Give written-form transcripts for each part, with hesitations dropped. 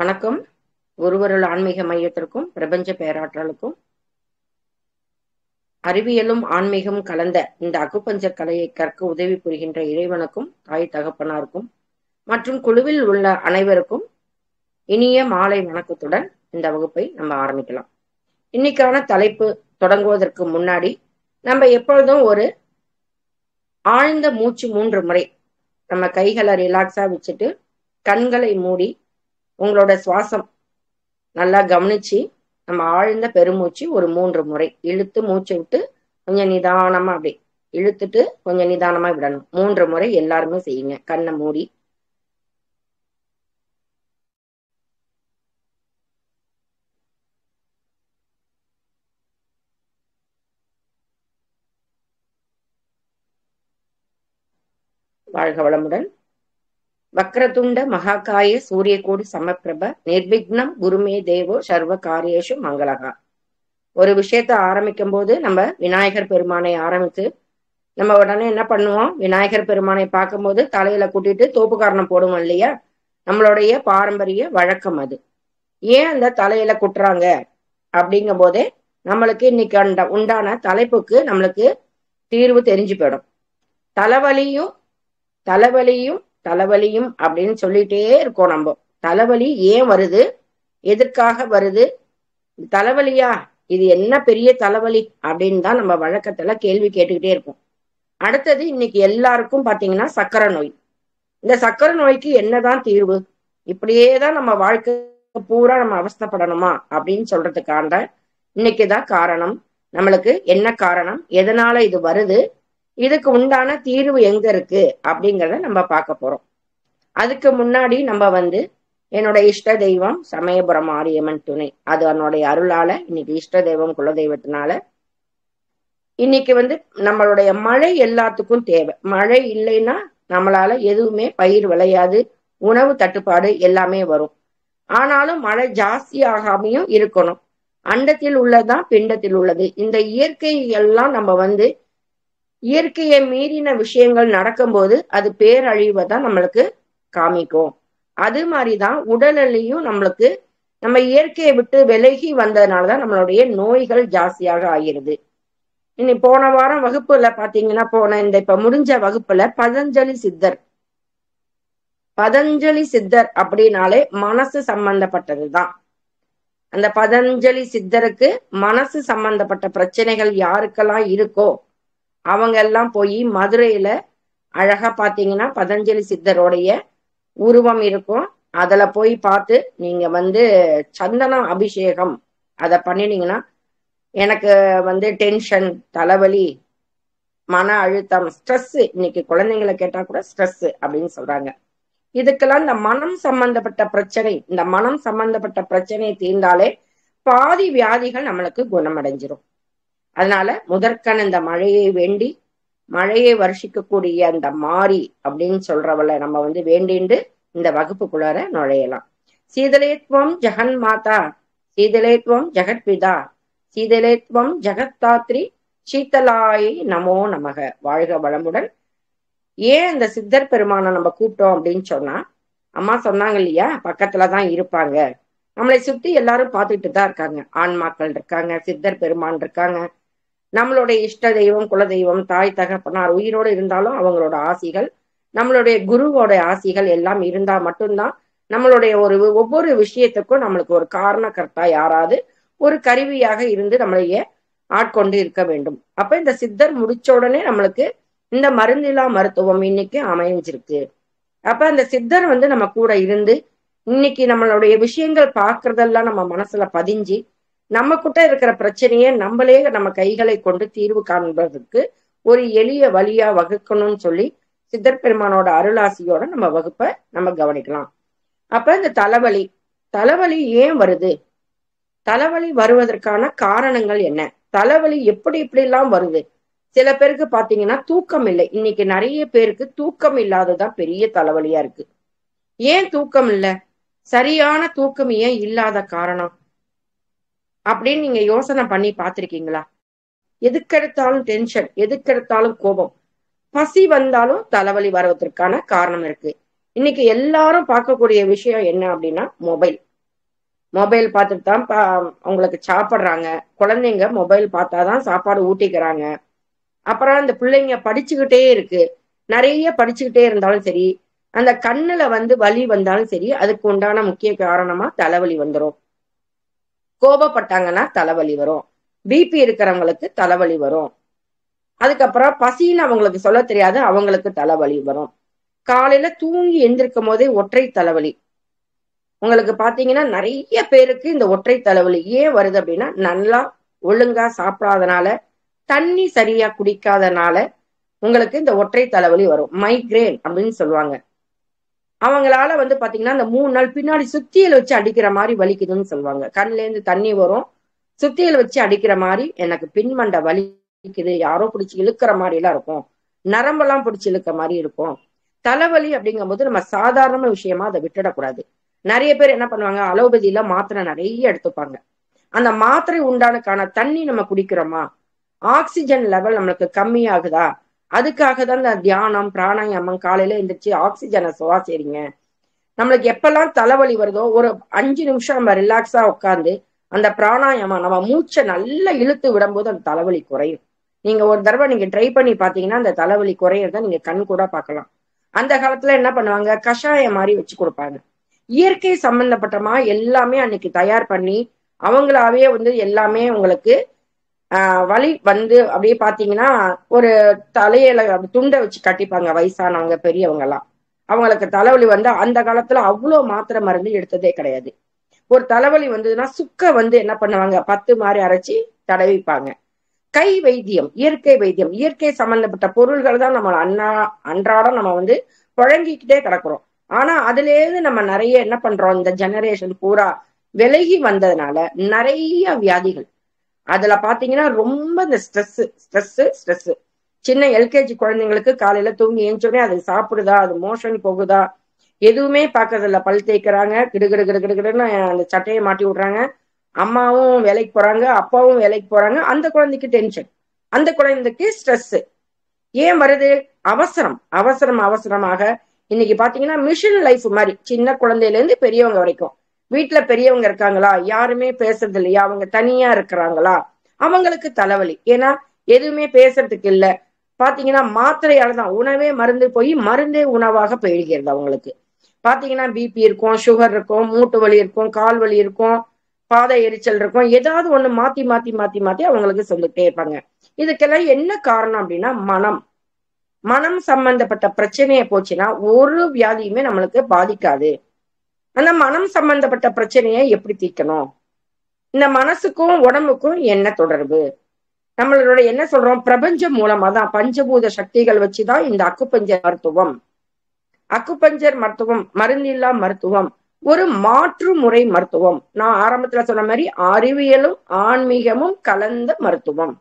வணக்கம். ஒருவருள் ஆன்மீக மையத்திற்கும் பிரபஞ்ச பேராற்றலுக்கும் அறிவியலும் ஆன்மீகம் கலந்த இந்த அக்குபஞ்சர் கலையை கற்க உதவி புரிகின்ற இறைவனுக்கும் தாய் தகப்பனாருக்கும் மற்றும் குழுவில் உள்ள அனைவருக்கும் இனிய மாலை வணக்கத்துடன் இந்த வகுப்பை நம்ம ஆரம்பிக்கலாம். இன்னைக்கான தலைப்பு தொடங்குவதற்கு முன்னாடி நம்ம எப்பொழுதும் ஒரு ஆழ்ந்த மூச்சு 3 முறை நம்ம கைகளை ரிலாக்ஸா வச்சுட்டு கண்களை மூடி உங்களோட சுவாசம் நல்லா கவனிச்சு நம்ம ஆழ்ந்த பெருமூச்சு ஒரு 3 முறை இழுத்து மூச்சு விட்டு கொஞ்சம் நிதானமா அப்படி இழுத்துட்டு கொஞ்சம் நிதானமா விடணும். 3 முறை எல்லாருமே செய்யுங்க. கண்ணை மூடி வாழ்க வளமுடன். வக்ரதுண்ட மகாகாய சூரியகோடி சமப்பிரப நிர்விக்னம் குருமே தேவோ சர்வ காரியேஷு மங்களகா. ஒரு விஷயத்த ஆரம்பிக்கும் போது நம்ம விநாயகர் பெருமானை ஆரம்பித்து நம்ம உடனே என்ன பண்ணுவோம், விநாயகர் பெருமானை பார்க்கும்போது தலையில கூட்டிட்டு தோப்புக்காரணம் போடுவோம் இல்லையா? நம்மளுடைய பாரம்பரிய வழக்கம் அது. ஏன் அந்த தலையில குட்டுறாங்க அப்படிங்கும் போதே நம்மளுக்கு இன்னைக்கு உண்டான தலைப்புக்கு நம்மளுக்கு தீர்வு தெரிஞ்சு போயிடும். தலைவலியும் தலைவலியும் தலைவலியும் அப்படின்னு சொல்லிட்டே இருக்கோம். நம்ம தலைவலி ஏன் வருது, எதற்காக வருது, தலைவலியா, இது என்ன பெரிய தலைவலி அப்படின்னு தான் நம்ம வழக்கத்துல கேள்வி கேட்டுக்கிட்டே இருக்கோம். அடுத்தது இன்னைக்கு எல்லாருக்கும் பாத்தீங்கன்னா சக்கரை நோய். இந்த சக்கரை நோய்க்கு என்னதான் தீர்வு? இப்படியேதான் நம்ம வாழ்க்கை பூரா நம்ம அவஸ்தைப்படணுமா அப்படின்னு சொல்றதுக்கான இன்னைக்குதான் காரணம். நம்மளுக்கு என்ன காரணம், எதனால இது வருது, இதுக்கு உண்டான தீர்வு எங்க இருக்கு அப்படிங்கிறத நம்ம பார்க்க போறோம். அதுக்கு முன்னாடி நம்ம என்னோட இஷ்ட தெய்வம் சமயபுரம் மாரியம்மன் துணை, அது என்னுடைய அருளால இன்னைக்கு இஷ்ட தெய்வம் குலதெய்வத்தினால இன்னைக்கு நம்மளுடைய மழை எல்லாத்துக்கும் தேவை. மழை இல்லைன்னா நம்மளால எதுவுமே பயிர் விளையாது, உணவு தட்டுப்பாடு எல்லாமே வரும். ஆனாலும் மழை ஜாஸ்தியாகாமையும் இருக்கணும். அண்டத்தில் உள்ளதான் பிண்டத்தில் உள்ளது. இந்த இயற்கை எல்லாம் நம்ம இயற்கையை மீறின விஷயங்கள் நடக்கும்போது அது பேரழிவை தான் நம்மளுக்கு காமிக்கும். அது மாதிரிதான் உடல்லையும் நம்மளுக்கு நம்ம இயற்கையை விட்டு விலகி வந்ததுனாலதான் நம்மளுடைய நோய்கள் ஜாஸ்தியாக ஆகிறது. இனி போன வாரம் வகுப்புல பாத்தீங்கன்னா இப்ப முடிஞ்ச வகுப்புல பதஞ்சலி சித்தர் அப்படின்னாலே மனசு சம்பந்தப்பட்டதுதான். அந்த பதஞ்சலி சித்தருக்கு மனசு சம்பந்தப்பட்ட பிரச்சனைகள் யாருக்கெல்லாம் இருக்கோ அவங்க எல்லாம் போய் மதுரையில அழகா பாத்தீங்கன்னா பதஞ்சலி சித்தருடைய உருவம் இருக்கும். அதுல போய் பார்த்து நீங்க சந்தனம் அபிஷேகம் அதை பண்ணினீங்கன்னா எனக்கு டென்ஷன், தலைவலி, மன அழுத்தம், ஸ்ட்ரெஸ், இன்னைக்கு குழந்தைங்களை கேட்டா கூட ஸ்ட்ரெஸ் அப்படின்னு சொல்றாங்க. இதுக்கெல்லாம் இந்த மனம் சம்பந்தப்பட்ட பிரச்சனையை தீர்ந்தாலே பாதி வியாதிகள் நம்மளுக்கு குணமடைஞ்சிரும். அதனால முதற்கண் இந்த மழையை வேண்டி மழையை வருஷிக்கக்கூடிய அந்த மாறி அப்படின்னு சொல்றவளை நம்ம வேண்டிண்டு இந்த வகுப்புக்குள்ளார நுழையலாம். சீதலேத்வம் ஜெகன் மாதா, சீதலேத்வம் ஜெகத்பிதா, சீதலேத்வம் ஜெகத்தாத்ரி, சீத்தலாயை நமோ நமக. வாழ்க வளமுடன். ஏன் இந்த சித்தர் பெருமானை நம்ம கூப்பிட்டோம் அப்படின்னு சொன்னா, அம்மா சொன்னாங்க இல்லையா, பக்கத்துலதான் இருப்பாங்க, நம்மளை சுத்தி எல்லாரும் பார்த்துட்டு தான் இருக்காங்க. ஆன்மாக்கள் இருக்காங்க, சித்தர் பெருமான் இருக்காங்க, நம்மளுடைய இஷ்ட தெய்வம் குலதெய்வம் தாய் தகப்பனார் உயிரோடு இருந்தாலும் அவங்களோட ஆசிகள், நம்மளுடைய குருவோட ஆசிகள் எல்லாம் இருந்தா மட்டும்தான் நம்மளுடைய ஒவ்வொரு விஷயத்துக்கும் நம்மளுக்கு ஒரு காரணக்கர்த்தா யாராவது ஒரு கருவியாக இருந்து நம்மளைய ஆட்கொண்டு இருக்க வேண்டும். அப்ப இந்த சித்தர் முடிச்ச உடனே நம்மளுக்கு இந்த மருந்தில்லா மருத்துவம் இன்னைக்கு அமைஞ்சிருக்கு. அப்ப அந்த சித்தர் நம்ம கூட இருந்து இன்னைக்கு நம்மளுடைய விஷயங்கள் பார்க்கறதெல்லாம் நம்ம மனசுல பதிஞ்சு நம்ம கிட்ட இருக்கிற பிரச்சனையை நம்மளே நம்ம கைகளை கொண்டு தீர்வு காண்பதற்கு ஒரு எளிய வழியா வகுக்கணும்னு சொல்லி சித்தர் பெருமானோட அருளாசியோட நம்ம வகுப்பை நம்ம கவனிக்கலாம். அப்ப இந்த தலைவலி ஏன் வருது, தலைவலி வருவதற்கான காரணங்கள் என்ன, தலைவலி எப்படி எல்லாம் வருது? சில பேருக்கு பாத்தீங்கன்னா தூக்கம் இல்லை. இன்னைக்கு நிறைய பேருக்கு தூக்கம் இல்லாததான் பெரிய தலைவலியா இருக்கு. ஏன் தூக்கம் இல்லை, சரியான தூக்கம் ஏன் இல்லாத காரணம் அப்படின்னு நீங்க யோசனை பண்ணி பார்த்திருக்கீங்களா? எதுக்கெடுத்தாலும் டென்ஷன், எதுக்கெடுத்தாலும் கோபம், பசி வந்தாலும் தலைவலி வருவதற்கான காரணம் இருக்கு. இன்னைக்கு எல்லாரும் பார்க்கக்கூடிய விஷயம் என்ன அப்படின்னா மொபைல். மொபைல் பார்த்துட்டு தான் அவங்களுக்கு சாப்பிட்றாங்க. குழந்தைங்க மொபைல் பார்த்தாதான் சாப்பாடு ஊட்டிக்கிறாங்க. அப்புறம் அந்த பிள்ளைங்க படிச்சுக்கிட்டே இருக்கு. நிறைய படிச்சுக்கிட்டே இருந்தாலும் சரி, அந்த கண்ணுல வந்து வலி வந்தாலும் சரி, அதுக்கு உண்டான முக்கிய காரணமா தலைவலி வந்துடும். கோபப்பட்டாங்கன்னா தலைவலி வரும். பிபி இருக்கிறவங்களுக்கு தலைவலி வரும். அதுக்கப்புறம் பசின்னு அவங்களுக்கு சொல்ல தெரியாது, அவங்களுக்கு தலைவலி வரும். காலையில தூங்கி எந்திருக்கும் போதே ஒற்றை தலைவலி. உங்களுக்கு பாத்தீங்கன்னா நிறைய பேருக்கு இந்த ஒற்றை தலைவலி ஏன் வருது அப்படின்னா, நல்லா ஒழுங்கா சாப்பிடாதனால, தண்ணி சரியா குடிக்காதனால உங்களுக்கு இந்த ஒற்றை தலைவலி வரும். மைக்ரேன் அப்படின்னு சொல்லுவாங்க. அவங்களால வந்து பாத்தீங்கன்னா இந்த 3 நாள் பின்னாடி சுத்தியல் வச்சு அடிக்கிற மாதிரி வலிக்குதுன்னு சொல்லுவாங்க. கண்ணுல இருந்து தண்ணி வரும், சுத்தியல் வச்சு அடிக்கிற மாதிரி எனக்கு பின்மண்டை வலிக்குது, யாரோ பிடிச்சி இழுக்கிற மாதிரி எல்லாம் இருக்கும், நரம்பெல்லாம் பிடிச்சி இழுக்கிற மாதிரி இருக்கும். தலைவலி அப்படிங்கும் போது நம்ம சாதாரண விஷயமா அதை விட்டுடக்கூடாது. நிறைய பேர் என்ன பண்ணுவாங்க, அலோபதியில மாத்திரை நிறைய எடுத்துப்பாங்க. அந்த மாத்திரை உண்டானுக்கான தண்ணி நம்ம குடிக்கிறோமா, ஆக்சிஜன் லெவல் நம்மளுக்கு கம்மியாகுதா, அதுக்காக தான் இந்த தியானம் பிராணாயாமம் காலையில எந்திரிச்சு ஆக்சிஜனை சுவாசிறீங்க. நம்மளுக்கு எப்பெல்லாம் தலைவலி வருதோ ஒரு 5 நிமிஷம் நம்ம ரிலாக்ஸா உட்காந்து அந்த பிராணாயாமம் நம்ம மூச்சை நல்லா இழுத்து விடும்போது அந்த தலைவலி குறையும். நீங்க ஒரு தடவை நீங்க ட்ரை பண்ணி பாத்தீங்கன்னா அந்த தலைவலி குறையறத நீங்க கண் கூட பார்க்கலாம். அந்த காலத்துல என்ன பண்ணுவாங்க, கஷாயம் மாதிரி வச்சு கொடுப்பாங்க. இயற்கை சம்பந்தப்பட்டமா எல்லாமே அன்னைக்கு தயார் பண்ணி அவங்களாவே வந்து எல்லாமே உங்களுக்கு வலி வந்து அப்படியே பாத்தீங்கன்னா ஒரு தலையில துண்டை வச்சு கட்டிப்பாங்க வயசானவங்க பெரியவங்க எல்லாம். அவங்களுக்கு தலைவலி வந்து அந்த காலத்துல அவ்வளவு மாத்திரை மருந்து எடுத்ததே கிடையாது. ஒரு தலைவலி வந்ததுன்னா சுக்க வந்து என்ன பண்ணுவாங்க, 10 மாதிரி அரைச்சி தடவிப்பாங்க. கை வைத்தியம், இயற்கை வைத்தியம், இயற்கை சம்பந்தப்பட்ட பொருள்கள் தான் நம்ம அன்றாடம் நம்ம வந்து புழங்கிக்கிட்டே கிடக்குறோம். ஆனா அதுல இருந்து நம்ம நிறைய என்ன பண்றோம், இந்த ஜெனரேஷன் பூரா விலகி வந்ததுனால நிறைய வியாதிகள். அதுல பாத்தீங்கன்னா ரொம்ப இந்த ஸ்ட்ரெஸ். சின்ன எல்கேஜி குழந்தைங்களுக்கு காலையில தூங்கி ஏஞ்சோடனே அது சாப்பிடுதா, அது மோஷன் போகுதா, எதுவுமே பாக்குறது இல்ல. பல் தேய்க்கிறாங்க, கிடுகிடு கிடுகிடுன்னு அந்த சட்டையை மாட்டி விடுறாங்க. அம்மாவும் வேலைக்கு போறாங்க, அப்பாவும் வேலைக்கு போறாங்க. அந்த குழந்தைக்கு டென்ஷன், அந்த குழந்தைக்கு ஸ்ட்ரெஸ். ஏன் வருது? அவசரமாக இன்னைக்கு பாத்தீங்கன்னா மிஷின் லைஃப் மாதிரி சின்ன குழந்தையில இருந்து பெரியவங்க வரைக்கும். வீட்டுல பெரியவங்க இருக்காங்களா, யாருமே பேசுறது இல்லையா, அவங்க தனியா இருக்கிறாங்களா, அவங்களுக்கு தலைவலி. ஏன்னா எதுவுமே பேசுறதுக்கு இல்ல. பாத்தீங்கன்னா மாத்திரையால தான் உணவே மருந்து போய் மருந்தே உணவாக போயிடுகிறது. அவங்களுக்கு பாத்தீங்கன்னா பிபி இருக்கும், சுகர் இருக்கும், மூட்டு வலி இருக்கும், கால் வலி இருக்கும், பாதை எரிச்சல் இருக்கும், ஏதாவது ஒண்ணு மாத்தி மாத்தி மாத்தி மாத்தி அவங்களுக்கு சொல்லிட்டே இருப்பாங்க. இதுக்கெல்லாம் என்ன காரணம் அப்படின்னா மனம் சம்பந்தப்பட்ட பிரச்சனையை போச்சுன்னா ஒரு வியாதியுமே நம்மளுக்கு பாதிக்காது. அந்த மனம் சம்பந்தப்பட்ட பிரச்சனையை எப்படி தீர்க்கணும், இந்த மனசுக்கும் உடம்புக்கும் என்ன தொடர்பு, நம்மளோட என்ன சொல்றோம், பிரபஞ்சம் மூலமா தான் பஞ்சபூத சக்திகள் வச்சுதான் இந்த அக்குபஞ்சர் மருத்துவம் மருந்தில்லா மருத்துவம், ஒரு மாற்று முறை மருத்துவம். நான் ஆரம்பத்துல சொன்ன மாதிரி அறிவியலும் ஆன்மீகமும் கலந்த மருத்துவம்.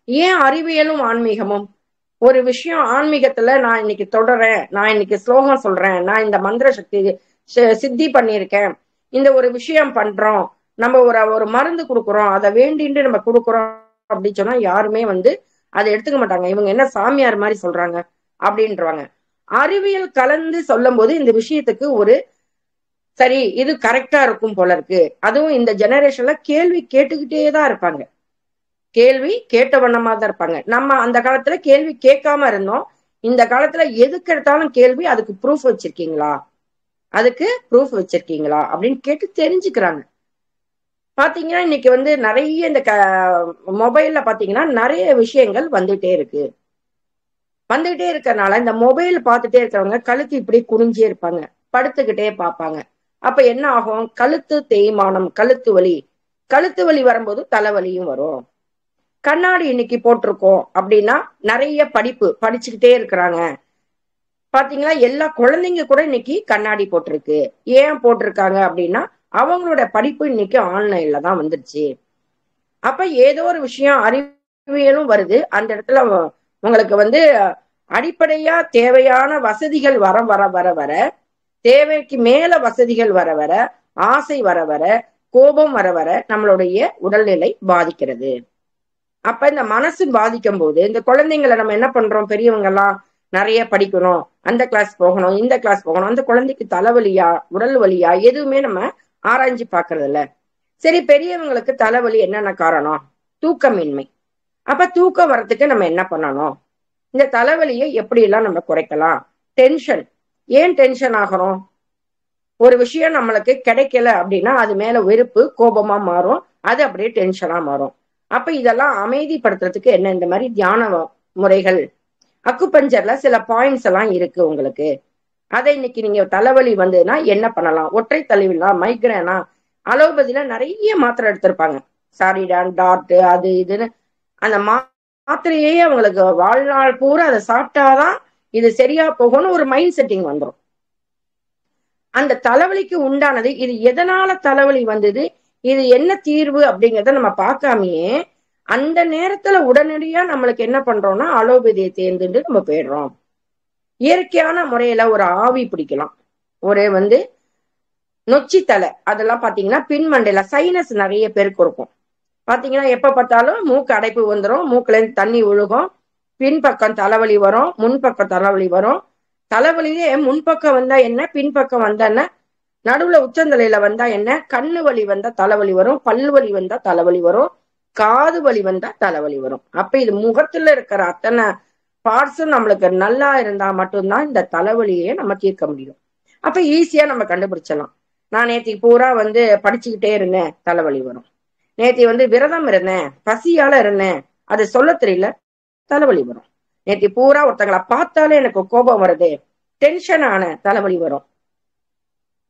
ஏன் அறிவியலும் ஆன்மீகமும்? ஒரு விஷயம் ஆன்மீகத்துல நான் இன்னைக்கு தொடறேன், நான் இன்னைக்கு ஸ்லோகம் சொல்றேன், நான் இந்த மந்திர சக்தி சித்தி பண்ணியிருக்கேன், இந்த ஒரு விஷயம் பண்றோம், நம்ம ஒரு மருந்து கொடுக்குறோம், அதை வேண்டிட்டு நம்ம கொடுக்குறோம் அப்படின்னு சொன்னா யாருமே வந்து அதை எடுத்துக்க மாட்டாங்க. இவங்க என்ன சாமியார் மாதிரி சொல்றாங்க அப்படின்றவாங்க. அறிவியல் கலந்து சொல்லும் போது இந்த விஷயத்துக்கு ஒரு சரி இது கரெக்டா இருக்கும் போல இருக்கு. அதுவும் இந்த ஜெனரேஷன்ல கேள்வி கேட்டுக்கிட்டேதான் இருப்பாங்க, கேள்வி கேட்ட வண்ணமா தான் இருப்பாங்க. நம்ம அந்த காலத்துல கேள்வி கேட்காம இருந்தோம். இந்த காலத்துல எதுக்கு எடுத்தாலும் கேள்வி, அதுக்கு ப்ரூஃப் வச்சிருக்கீங்களா, அப்படின்னு கேட்டு தெரிஞ்சுக்கிறாங்க. பாத்தீங்கன்னா இன்னைக்கு வந்து நிறைய இந்த மொபைல்ல பாத்தீங்கன்னா நிறைய விஷயங்கள் வந்துட்டே இருக்கறனால இந்த மொபைல் பார்த்துட்டே இருக்கிறவங்க கழுத்து இப்படி குனிஞ்சே இருப்பாங்க, படுத்துக்கிட்டே பார்ப்பாங்க. அப்ப என்ன ஆகும், கழுத்து தேய்மானம், கழுத்து வலி வரும்போது தலைவலியும் வரும். கண்ணாடி இன்னைக்கு போட்டிருக்கோம் அப்படின்னா நிறைய படிச்சுக்கிட்டே இருக்கிறாங்க. பாத்தீங்கன்னா எல்லா குழந்தைங்க கூட இன்னைக்கு கண்ணாடி போட்டிருக்கு. ஏன் போட்டிருக்காங்க அப்படின்னா அவங்களோட படிப்பு இன்னைக்கு ஆன்லைன்ல தான் வந்துருச்சு. அப்ப ஏதோ ஒரு விஷயம் அறிவியலும் வருது. அந்த இடத்துல உங்களுக்கு வந்து அடிப்படையா தேவையான வசதிகள் வர வர வர வர தேவைக்கு மேல வசதிகள் வர வர ஆசை வர வர கோபம் வர வர நம்மளுடைய உடல்நிலை பாதிக்கிறது. அப்ப இந்த மனசு பாதிக்கும் போது இந்த குழந்தைங்களை நம்ம என்ன பண்றோம், பெரியவங்க எல்லாம் நிறைய படிக்கணும், அந்த கிளாஸ் போகணும், இந்த கிளாஸ் போகணும், அந்த குழந்தைக்கு தலைவலியா உடல் வலியா எதுவுமே நம்ம ஆராய்ஞ்சு பாக்குறது இல்ல. சரி, பெரியவங்களுக்கு தலைவலி என்னென்ன காரணம்? தூக்கமின்மை. அப்ப தூக்கம் வர்றதுக்கு நம்ம என்ன பண்ணணும்? இந்த தலைவலியை எப்படி எல்லாம் நம்ம குறைக்கலாம்? டென்ஷன். ஏன் டென்ஷன் ஆகிறோம்? ஒரு விஷயம் நம்மளுக்கு கிடைக்கல அப்படின்னா அது மேல வெறுப்பு, கோபமா மாறும். அது அப்படியே டென்ஷனா மாறும். அப்ப இதெல்லாம் அமைதிப்படுத்துறதுக்கு என்ன இந்த மாதிரி தியான முறைகள், அக்குபஞ்சர்ல சில பாயிண்ட்ஸ் எல்லாம் இருக்கு உங்களுக்கு. அதை இன்னைக்கு நீங்க தலைவலி வந்ததுன்னா என்ன பண்ணலாம்? ஒற்றை தலைவலினா, மைக்ரேனா, அலோபதியில நிறைய மாத்திரை எடுத்திருப்பாங்க. சாரிடான், டாட், அது இதுன்னு அந்த மாத்திரையே அவங்களுக்கு வாழ்நாள் பூரா அதை சாப்பிட்டாதான் இது சரியா போகும்னு ஒரு மைண்ட் செட்டிங் வந்துடும். அந்த தலைவலிக்கு உண்டானது இது எதனால தலைவலி வந்தது, இது என்ன தீர்வு அப்படிங்கிறத நம்ம பார்க்காமயே அந்த நேரத்துல உடனடியா நம்மளுக்கு என்ன பண்றோம்னா அலோபதியை தேர்ந்துட்டு நம்ம போயிடுறோம். இயற்கையான முறையில ஒரு ஆவி பிடிக்கலாம். ஒரு நொச்சி தலை அதெல்லாம் பாத்தீங்கன்னா பின்மண்டையில சைனஸ் நிறைய பேருக்கு இருக்கும். பாத்தீங்கன்னா எப்ப பார்த்தாலும் மூக்கு அடைப்பு வந்துடும், மூக்குல இருந்து தண்ணி ஒழுகும், பின்பக்கம் தலைவலி வரும், முன்பக்கம் தலைவலி வரும். தலைவலியே முன்பக்கம் வந்தா என்ன, பின்பக்கம் வந்தா என்ன, நடுவுல உச்சந்தலையில வந்தா என்ன, கண்ணு வலி வந்தா தலைவலி வரும், பல்லு வலி வந்தா தலைவலி வரும், காது வலி வந்தா தலைவலி வரும். அப்ப இது முகத்துல இருக்கிற அத்தனை பார்ட்ஸும் நம்மளுக்கு நல்லா இருந்தா மட்டும்தான் இந்த தலைவலியே நம்ம தீர்க்க முடியும். அப்ப ஈஸியா நம்ம கண்டுபிடிச்சலாம். நான் நேத்தி பூரா படிச்சுக்கிட்டே இருந்தேன், தலைவலி வரும். நேத்தி விரதம் இருந்தேன், பசியால இருந்தேன், அது சொல்ல தெரியல, தலைவலி வரும். நேத்தி பூரா ஒருத்தங்களை பார்த்தாலே எனக்கு கோபம் வருது, டென்ஷன் ஆன, தலைவலி வரும்.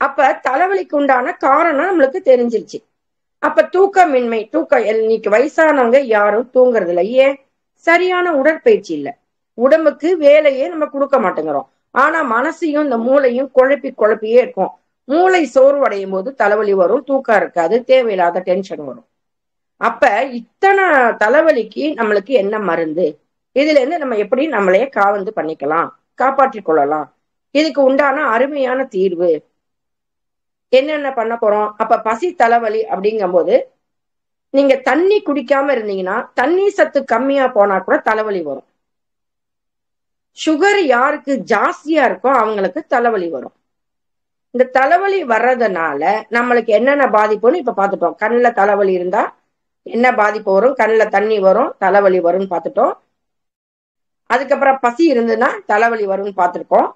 அப்ப தலைவலிக்கு உண்டான காரணம் நம்மளுக்கு தெரிஞ்சிருச்சு. அப்ப தூக்கமின்மை, இன்னைக்கு வயசானவங்க யாரும் தூங்குறது இல்லை. ஏன்? சரியான உடற்பயிற்சி இல்லை. உடம்புக்கு வேலையே நம்ம கொடுக்க மாட்டேங்கிறோம். ஆனா மனசையும் இந்த மூளையும் குழப்பியே இருக்கும். மூளை சோர்வடையும் போது தலைவலி வரும், தூக்கம் இருக்காது, தேவையில்லாத டென்ஷன் வரும். அப்ப இத்தனை தலைவலிக்கு நம்மளுக்கு என்ன மருந்து? இதுல இருந்து நம்ம எப்படி நம்மளையே பண்ணிக்கலாம், காப்பாற்றிக் கொள்ளலாம்? இதுக்கு உண்டான அருமையான தீர்வு என்னென்ன பண்ண போறோம்? அப்ப பசி தலைவலி அப்படிங்கும் போது நீங்க தண்ணி குடிக்காம இருந்தீங்கன்னா, தண்ணி சத்து கம்மியா போனா கூட தலைவலி வரும். சுகர் யாருக்கு ஜாஸ்தியா இருக்கோ அவங்களுக்கு தலைவலி வரும். இந்த தலைவலி வர்றதுனால நம்மளுக்கு என்னென்ன பாதிப்புன்னு இப்ப பார்த்துட்டோம். கண்ணுல தலைவலி இருந்தா என்ன பாதிப்பு வரும், கண்ணுல தண்ணி வரும், தலைவலி வரும்னு பார்த்துட்டோம். அதுக்கப்புறம் பசி இருந்ததுன்னா தலைவலி வரும்னு பார்த்துருக்கோம்.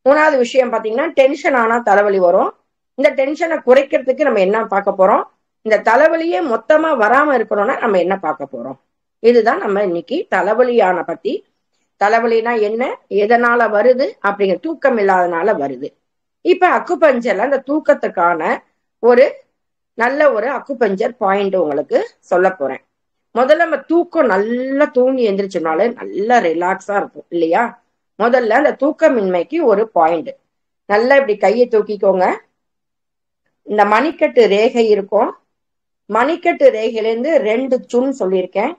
மூணாவது விஷயம் பாத்தீங்கன்னா டென்ஷன் ஆனா தலைவலி வரும். இந்த டென்ஷனை குறைக்கிறதுக்கு நம்ம என்ன பார்க்க போறோம்? இந்த தலைவலியே மொத்தமா வராம இருக்கணும்னா நம்ம என்ன பார்க்க போறோம்? இதுதான் நம்ம இன்னைக்கு தலைவலியான பத்தி. தலைவலினா என்ன, எதனால வருது அப்படிங்கிற, தூக்கம் இல்லாதனால வருது. இப்ப அக்குபஞ்சர்ல அந்த தூக்கத்துக்கான ஒரு நல்ல ஒரு அக்குபஞ்சர் பாயிண்ட் உங்களுக்கு சொல்ல போறேன். முதல்ல நம்ம தூக்கம் நல்லா தூங்கி எந்திரிச்சோம்னாலே நல்லா ரிலாக்ஸா இருக்கும் இல்லையா? முதல்ல அந்த தூக்கமின்மைக்கு ஒரு பாயிண்ட். நல்லா இப்படி கையை தூக்கிக்கோங்க. இந்த மணிக்கட்டு ரேகை இருக்கும். மணிக்கட்டு ரேகையிலேருந்து 2 சுண் சொல்லியிருக்கேன்.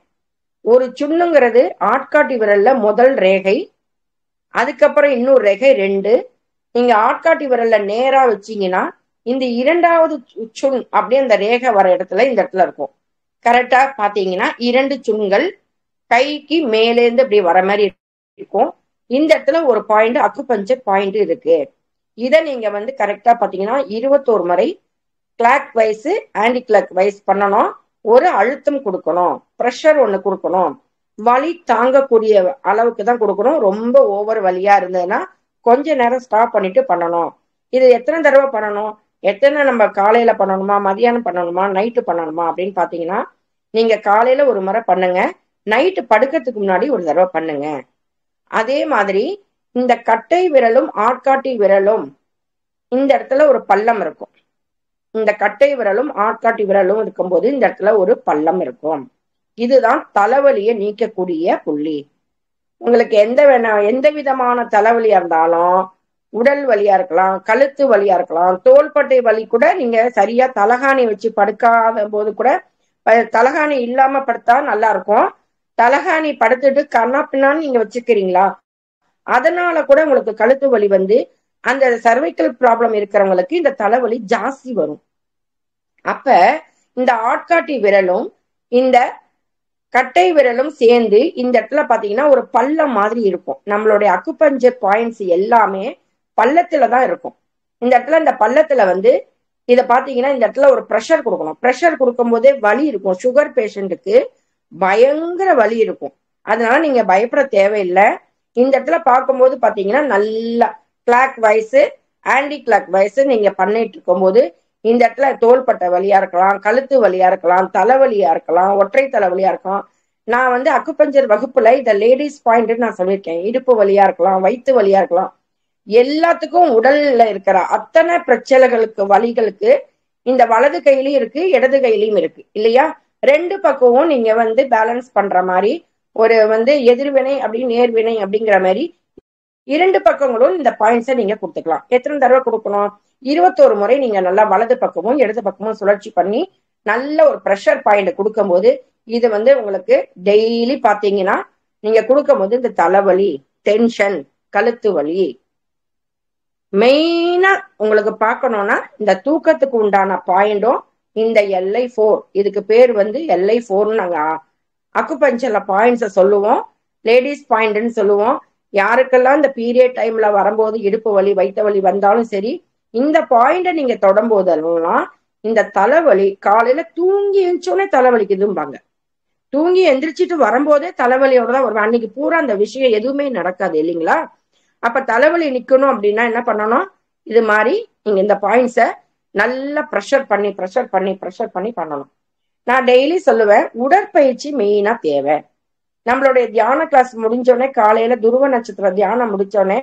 ஒரு சுண்ணுங்கிறது ஆட்காட்டி விரல்ல முதல் ரேகை, அதுக்கப்புறம் இன்னொரு ரேகை 2. நீங்க ஆட்காட்டி விரல்ல நேரா வச்சீங்கன்னா இந்த 2வது சுண் அப்படியே அந்த ரேகை வர இடத்துல இந்த இடத்துல இருக்கும். கரெக்டா பாத்தீங்கன்னா 2 சுண்கள் கைக்கு மேலேந்து இப்படி வர மாதிரி இருக்கும். இந்த இடத்துல ஒரு பாயிண்ட், அக்குபஞ்சர் பாயிண்ட் இருக்கு. இதை நீங்க கரெக்டா பாத்தீங்கன்னா 21 முறை clockwise anticlockwise பண்ணணும். ஒரு அழுத்தம் கொடுக்கணும், ப்ரெஷர் ஒண்ணு கொடுக்கணும். வலி தாங்கக்கூடிய அளவுக்கு தான் கொடுக்கணும். ரொம்ப ஓவர் வலியா இருந்ததுன்னா கொஞ்ச நேரம் ஸ்டாப் பண்ணிட்டு பண்ணணும். இது எத்தனை தடவை பண்ணணும், எத்தனை நம்ம காலையில பண்ணணுமா, மதியானம் பண்ணணுமா, நைட்டு பண்ணணுமா அப்படின்னு பாத்தீங்கன்னா, நீங்க காலையில ஒரு முறை பண்ணுங்க, நைட்டு படுக்கிறதுக்கு முன்னாடி ஒரு தடவை பண்ணுங்க. அதே மாதிரி இந்த கட்டை விரலும் ஆட்காட்டி விரலும் இந்த இடத்துல ஒரு பள்ளம் இருக்கும். இந்த கட்டை விரலும் ஆட்காட்டி விரலும் இருக்கும்போது இந்த இடத்துல ஒரு பள்ளம் இருக்கும். இதுதான் தலைவலியை நீக்கக்கூடிய புள்ளி. உங்களுக்கு எந்த விதமான தலைவலியா இருந்தாலும், உடல் வலியா இருக்கலாம், கழுத்து வலியா இருக்கலாம், தோள்பட்டை வலி கூட நீங்க சரியா தலகாணி வச்சு படுக்காத போது கூட, தலகாணி இல்லாம படுத்தா நல்லா இருக்கும். தலகாணி படுத்துட்டு கண்ணா பின்னான்னு நீங்க வச்சுக்கிறீங்களா, அதனால கூட உங்களுக்கு கழுத்து வலி அந்த சர்வைக்கல் ப்ராப்ளம் இருக்கிறவங்களுக்கு இந்த தலைவலி ஜாஸ்தி வரும். அப்ப இந்த ஆட்காட்டி விரலும் இந்த கட்டை விரலும் சேர்ந்து இந்த இடத்துல பாத்தீங்கன்னா ஒரு பள்ளம் மாதிரி இருக்கும். நம்மளுடைய அக்குபஞ்சர் பாயிண்ட்ஸ் எல்லாமே பள்ளத்துலதான் இருக்கும். இந்த இடத்துல இந்த பள்ளத்துல இத பாத்தீங்கன்னா இந்த இடத்துல ஒரு ப்ரெஷர் கொடுக்கணும். ப்ரெஷர் கொடுக்கும் போதே வலி இருக்கும். சுகர் பேஷண்ட்டுக்கு பயங்கர வலி இருக்கும். அதனால நீங்க பயப்பட தேவையில்லை. இந்த இடத்துல பார்க்கும்போது பாத்தீங்கன்னா நல்லா clockwise anticlockwise நீங்க பண்ணிட்டு இருக்கும்போது இந்த இடத்துல தோள்பட்டை வலியா இருக்கலாம், கழுத்து வலியா இருக்கலாம், தலைவலியா இருக்கலாம், ஒற்றை தலைவலியா இருக்கலாம். நான் வந்து அக்குபஞ்சர் வகுப்புல இத லேடிஸ் பாயிண்ட் நான் சொல்லியிருக்கேன். இடுப்பு வலியா இருக்கலாம், வயிற்று வலியா இருக்கலாம், எல்லாத்துக்கும் உடல்ல இருக்கிற அத்தனை பிரச்சனைகளுக்கு வலிகளுக்கு இந்த வலது கையிலயும் இருக்கு, இடது கையிலயும் இருக்கு இல்லையா? ரெண்டு பக்கமும் நீங்க வந்து பேலன்ஸ் பண்ற மாதிரி ஒரு வந்து எதிர்வினை அப்படி நேர்வினை அப்படிங்கிற மாதிரி இரண்டு பக்கங்களும் இந்த பாயிண்ட்ஸை நீங்க கொடுத்துக்கலாம். எத்தனை தடவை கொடுக்கணும்? 21 முறை நீங்க நல்லா வலது பக்கமும் இடது பக்கமும் சுழற்சி பண்ணி நல்ல ஒரு ப்ரெஷர் பாயிண்ட் கொடுக்கும் போது இது வந்து உங்களுக்கு டெய்லி பாத்தீங்கன்னா நீங்க கொடுக்கும் போது இந்த தலைவலி, டென்ஷன், கழுத்து வலி மெயினா உங்களுக்கு பார்க்கணும்னா இந்த தூக்கத்துக்கு உண்டான பாயிண்டும் இந்த LI4, இதுக்கு பேர் வந்து LI4ன்னு நாங்க அக்குபஞ்சர்ல பாயிண்ட்ஸை சொல்லுவோம், லேடிஸ் பாயிண்ட்னு சொல்லுவோம். யாருக்கெல்லாம் இந்த பீரியட் டைம்ல வரும்போது இடுப்பு வலி வயிற்று வலி வந்தாலும் சரி, இந்த பாயிண்ட நீங்க தொடும் போதெல்லாம் இந்த தலைவலி காலையில தூங்கி எழுந்தோடனே தலைவலிக்குதும்பாங்க. தூங்கி எந்திரிச்சிட்டு வரும்போதே தலைவலியோட தான் வருவேன். அன்னைக்கு பூரா அந்த விஷயம் எதுவுமே நடக்காது இல்லைங்களா? அப்ப தலைவலி நிக்கணும் அப்படின்னா என்ன பண்ணணும்? இது மாதிரி நீங்க இந்த பாயிண்ட்ஸை நல்லா ப்ரெஷர் பண்ணி பண்ணணும். நான் டெய்லி சொல்லுவேன், உடற்பயிற்சி மெயினா தேவை. நம்மளுடைய தியான கிளாஸ் முடிஞ்சோடனே காலையில துருவ நட்சத்திர தியானம் முடிச்சோடனே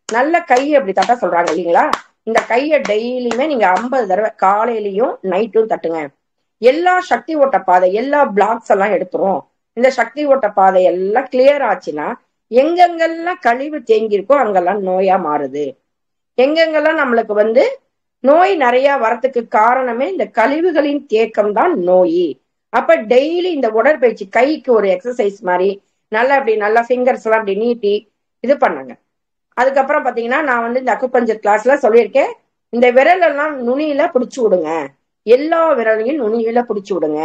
நல்ல கையை அப்படி தட்ட சொல்றாங்க இல்லைங்களா? இந்த கையை டெய்லியுமே நீங்க 50 தடவை காலையிலயும் நைட்டும் தட்டுங்க. எல்லா சக்தி ஓட்ட பாதை, எல்லா பிளாக்ஸ் எல்லாம் எடுத்துரும். இந்த சக்தி ஓட்ட பாதை எல்லாம் கிளியர் ஆச்சுன்னா எங்கெங்கெல்லாம் கழிவு தேங்கி இருக்கோ அங்கெல்லாம் நோயா மாறுது. எங்கெங்கெல்லாம் நம்மளுக்கு வந்து நோய் நிறைய வரத்துக்கு காரணமே இந்த கழிவுகளின் தேக்கம் தான் நோய். அப்ப டெய்லி இந்த உடற்பயிற்சி கைக்கு ஒரு எக்ஸசைஸ் மாதிரி நல்லா அப்படி நல்லா ஃபிங்கர்ஸ் எல்லாம் அப்படி நீட்டி இது பண்ணுங்க. அதுக்கப்புறம் பாத்தீங்கன்னா நான் வந்து இந்த அக்குபஞ்சர் கிளாஸ்ல சொல்லியிருக்கேன், இந்த விரல் எல்லாம் நுனியில பிடிச்சு விடுங்க. எல்லா விரலையும் நுனியில பிடிச்சு விடுங்க.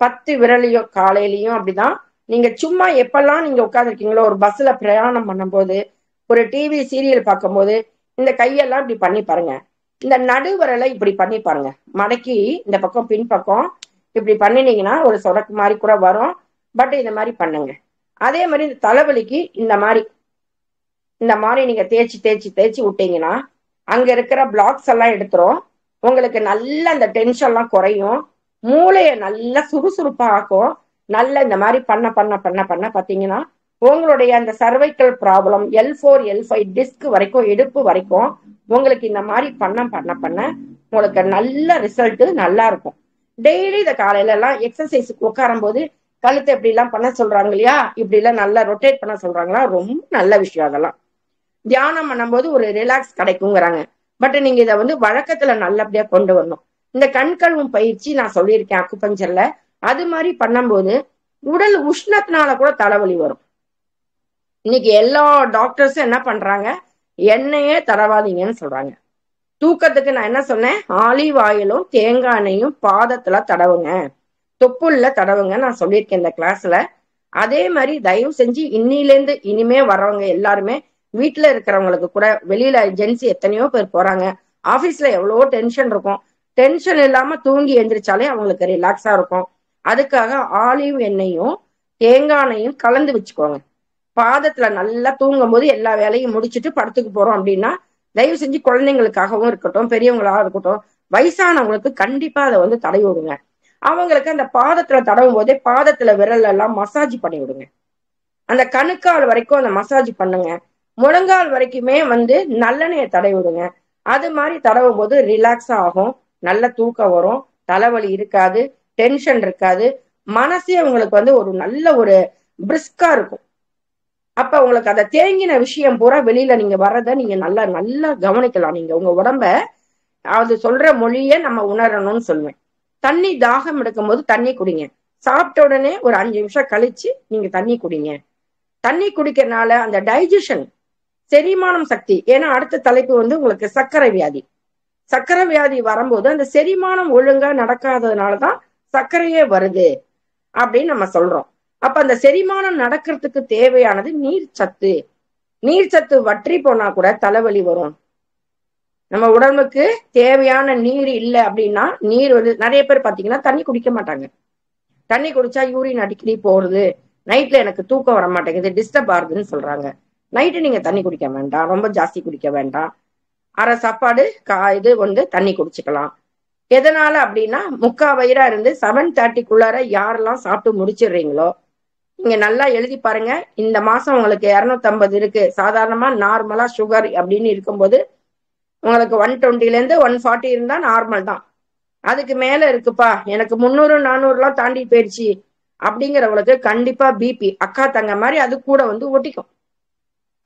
10 விரலையும் காலையிலயும் அப்படிதான். நீங்க சும்மா எப்பெல்லாம் நீங்க உட்காந்துருக்கீங்களோ, ஒரு பஸ்ல பிரயாணம் பண்ணும்போது, ஒரு டிவி சீரியல் பார்க்கும்போது இந்த கையெல்லாம் இப்படி பண்ணி பாருங்க. இந்த நடுவிரலை இப்படி பண்ணி பாருங்க, மடக்கி இந்த பக்கம் பின்பக்கம் இப்படி பண்ணினீங்கன்னா ஒரு சொடக்கு மாதிரி கூட வரும். பட் இந்த மாதிரி பண்ணுங்க. அதே மாதிரி இந்த தலைவலிக்கு இந்த மாதிரி நீங்க தேய்ச்சி விட்டீங்கன்னா அங்க இருக்கிற பிளாக்ஸ் எல்லாம் எடுத்துரும். உங்களுக்கு நல்ல அந்த டென்ஷன் எல்லாம் குறையும், மூளையை நல்லா சுறுசுறுப்பா ஆக்கும். நல்ல இந்த மாதிரி பண்ண பாத்தீங்கன்னா உங்களுடைய அந்த cervical problem L4 L5 disk வரைக்கும், இடுப்பு வரைக்கும் உங்களுக்கு இந்த மாதிரி பண்ண உங்களுக்கு நல்ல ரிசல்ட் நல்லா இருக்கும். டெய்லி இந்த காலையில எல்லாம் எக்ஸசைஸுக்கு உட்காரும் போது கழுத்தை எப்படி எல்லாம் பண்ண சொல்றாங்க இல்லையா, இப்படி எல்லாம் நல்லா ரொட்டேட் பண்ண சொல்றாங்களா, ரொம்ப நல்ல விஷயம். அதெல்லாம் தியானம் பண்ணும்போது ஒரு ரிலாக்ஸ் கிடைக்குங்கிறாங்க. பட் நீங்க இதை வந்து வழக்கத்துல நல்லபடியா கொண்டு வரணும். இந்த கண்கழுவும் பயிற்சி நான் சொல்லியிருக்கேன் அக்குபஞ்சர்ல, அது மாதிரி பண்ணும்போது உடல் உஷ்ணத்தினால கூட தலைவலி வரும். இன்னைக்கு எல்லா டாக்டர்ஸும் என்ன பண்றாங்க, எண்ணெயே தடவாதீங்கன்னு சொல்றாங்க. தூக்கத்துக்கு நான் என்ன சொன்னேன், ஆலிவ் ஆயிலும் தேங்காய் எண்ணெயும் பாதத்துல தடவுங்க, தொப்புள்ள தடவுங்க நான் சொல்லியிருக்கேன் இந்த கிளாஸ்ல. அதே மாதிரி தயவு செஞ்சு இன்னிலேருந்து இனிமே வர்றவங்க எல்லாருமே, வீட்டுல இருக்கிறவங்களுக்கு கூட, வெளியில ஜென்சி எத்தனையோ பேர் போறாங்க, ஆபீஸ்ல எவ்வளவோ டென்ஷன் இருக்கும், டென்ஷன் இல்லாம தூங்கி எந்திரிச்சாலே அவங்களுக்கு ரிலாக்ஸா இருக்கும். அதுக்காக ஆலிவ் எண்ணெயும் தேங்காய் எண்ணெயும் கலந்து வச்சுக்கோங்க. பாதத்துல நல்லா தூங்கும் போது எல்லா வேலையும் முடிச்சுட்டு படத்துக்கு போறோம் அப்படின்னா தயவு செஞ்சு குழந்தைங்களுக்காகவும் இருக்கட்டும், பெரியவங்களாக இருக்கட்டும், வயசானவங்களுக்கு கண்டிப்பா அதை வந்து தடவி விடுங்க. அவங்களுக்கு அந்த பாதத்துல தடவும் போதே பாதத்துல விரல் எல்லாம் மசாஜ் பண்ணி விடுங்க. அந்த கணுக்கால் வரைக்கும் அந்த மசாஜ் பண்ணுங்க. முழங்கால் வரைக்குமே வந்து நல்லெண்ணெயை தடவி விடுங்க. அது மாதிரி தடவும் போது ரிலாக்ஸா ஆகும், நல்ல தூக்கம் வரும், தலைவலி இருக்காது, டென்ஷன் இருக்காது, மனசே உங்களுக்கு வந்து ஒரு நல்ல ஒரு பிரிஸ்கா இருக்கும். அப்ப உங்களுக்கு அந்த தேங்கின விஷயம் பூரா வெளியில நீங்க வர்றத நீங்க நல்லா நல்லா கவனிக்கலாம். நீங்க உங்க உடம்ப, அது சொல்ற மொழிய நம்ம உணரணும்னு சொல்லுவேன். தண்ணி தாகம் எடுக்கும் போது தண்ணி குடிங்க. சாப்பிட்ட உடனே ஒரு 5 நிமிஷம் கழிச்சு நீங்க தண்ணி குடிங்க. தண்ணி குடிக்கிறதுனால அந்த டைஜஷன், செரிமானம் சக்தி, ஏன்னா அடுத்த தலைப்பு வந்து உங்களுக்கு சர்க்கரை வியாதி. சர்க்கரை வியாதி வரும்போது அந்த செரிமானம் ஒழுங்கா நடக்காததுனாலதான் சர்க்கரையே வருது அப்படின்னு நம்ம சொல்றோம். அப்ப அந்த செரிமானம் நடக்கிறதுக்கு தேவையானது நீர் சத்து. நீர் சத்து வற்றி போனா கூட தலைவலி வரும். நம்ம உடம்புக்கு தேவையான நீர் இல்லை அப்படின்னா, நீர் வந்து நிறைய பேர் பாத்தீங்கன்னா தண்ணி குடிக்க மாட்டாங்க. தண்ணி குடிச்சா யூரின் அடிக்கடி போறது, நைட்ல எனக்கு தூக்கம் வர மாட்டேங்குது, டிஸ்டர்ப் ஆகுதுன்னு சொல்றாங்க. நைட்டு நீங்க தண்ணி குடிக்க வேண்டாம், ரொம்ப ஜாஸ்தி குடிக்க வேண்டாம். அரை சாப்பாடு இது வந்து தண்ணி குடிச்சுக்கலாம். எதனால அப்படின்னா, முக்கா வயிறா இருந்து 7:30க்குள்ளார யாரெல்லாம் சாப்பிட்டு முடிச்சிடுறீங்களோ, நீங்க நல்லா எழுதி பாருங்க. இந்த மாசம் உங்களுக்கு 250 இருக்கு, சாதாரணமா நார்மலா சுகர் அப்படின்னு இருக்கும்போது உங்களுக்கு 120ல இருந்து 140 இருந்தா நார்மல் தான். அதுக்கு மேல இருக்குப்பா, எனக்கு 300 400 தாண்டி போயிடுச்சு அப்படிங்கிறவங்களுக்கு கண்டிப்பா பிபி அக்கா தங்க மாதிரி அது கூட வந்து ஒட்டிக்கும்.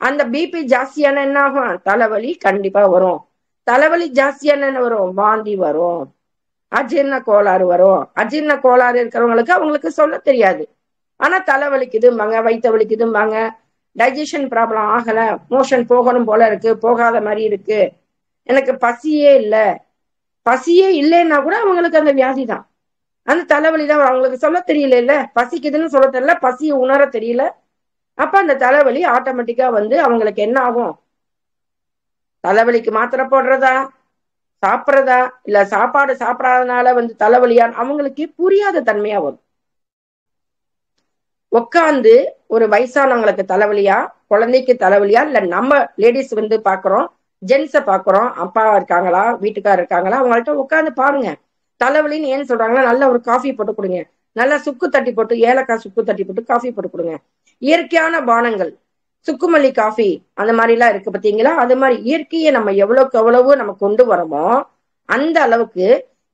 அந்த பிபி ஜாஸ்தியான என்ன ஆகும்? தலைவலி கண்டிப்பா வரும். தலைவலி ஜாஸ்தியான என்ன வரும்? வாந்தி வரும், அஜீரண கோளாறு வரும். அஜீரண கோளாறு இருக்கிறவங்களுக்கு அவங்களுக்கு சொல்ல தெரியாது, ஆனா தலைவலிக்குதும்பாங்க, வயிற்று வலிக்குதும்பாங்க, டைஜஷன் ப்ராப்ளம் ஆகல, மோஷன் போகணும் போல இருக்கு, போகாத மாதிரி இருக்கு, எனக்கு பசியே இல்லை. பசியே இல்லைன்னா கூட அவங்களுக்கு அந்த வியாதி தான், அந்த தலைவலி தான். அவங்களுக்கு சொல்ல தெரியல, இல்ல பசிக்குதுன்னு சொல்ல தெரியல, பசியை உணர தெரியல. அப்ப அந்த தலைவலி ஆட்டோமேட்டிக்கா வந்து அவங்களுக்கு என்ன ஆகும்? தலைவலிக்கு மாத்திரை போடுறதா, சாப்பிட்றதா, இல்ல சாப்பாடு சாப்பிடாதனால வந்து தலைவலியான்னு அவங்களுக்கு புரியாத தன்மையா வரும். உட்காந்து ஒரு வயசானவங்களுக்கு தலைவலியா, குழந்தைக்கு தலைவலியா, இல்ல நம்ம லேடிஸ் வந்து பாக்குறோம், ஜென்ஸ பாக்குறோம், அப்பா இருக்காங்களா, வீட்டுக்காரர் இருக்காங்களா, அவங்கள்ட்ட உட்காந்து பாருங்க. தலைவலின்னு ஏன்னு சொல்றாங்கன்னா, நல்ல ஒரு காஃபி போட்டு கொடுங்க, நல்லா சுக்கு தட்டி போட்டு, ஏலக்காய் சுக்கு தட்டி போட்டு காஃபி போட்டு கொடுங்க. இயற்கையான பானங்கள், சுக்குமல்லி காஃபி அந்த மாதிரி எல்லாம் இருக்கு பாத்தீங்களா? அது மாதிரி இயற்கையை நம்ம எவ்வளவுக்கு எவ்வளவு நம்ம கொண்டு வரோமோ அந்த அளவுக்கு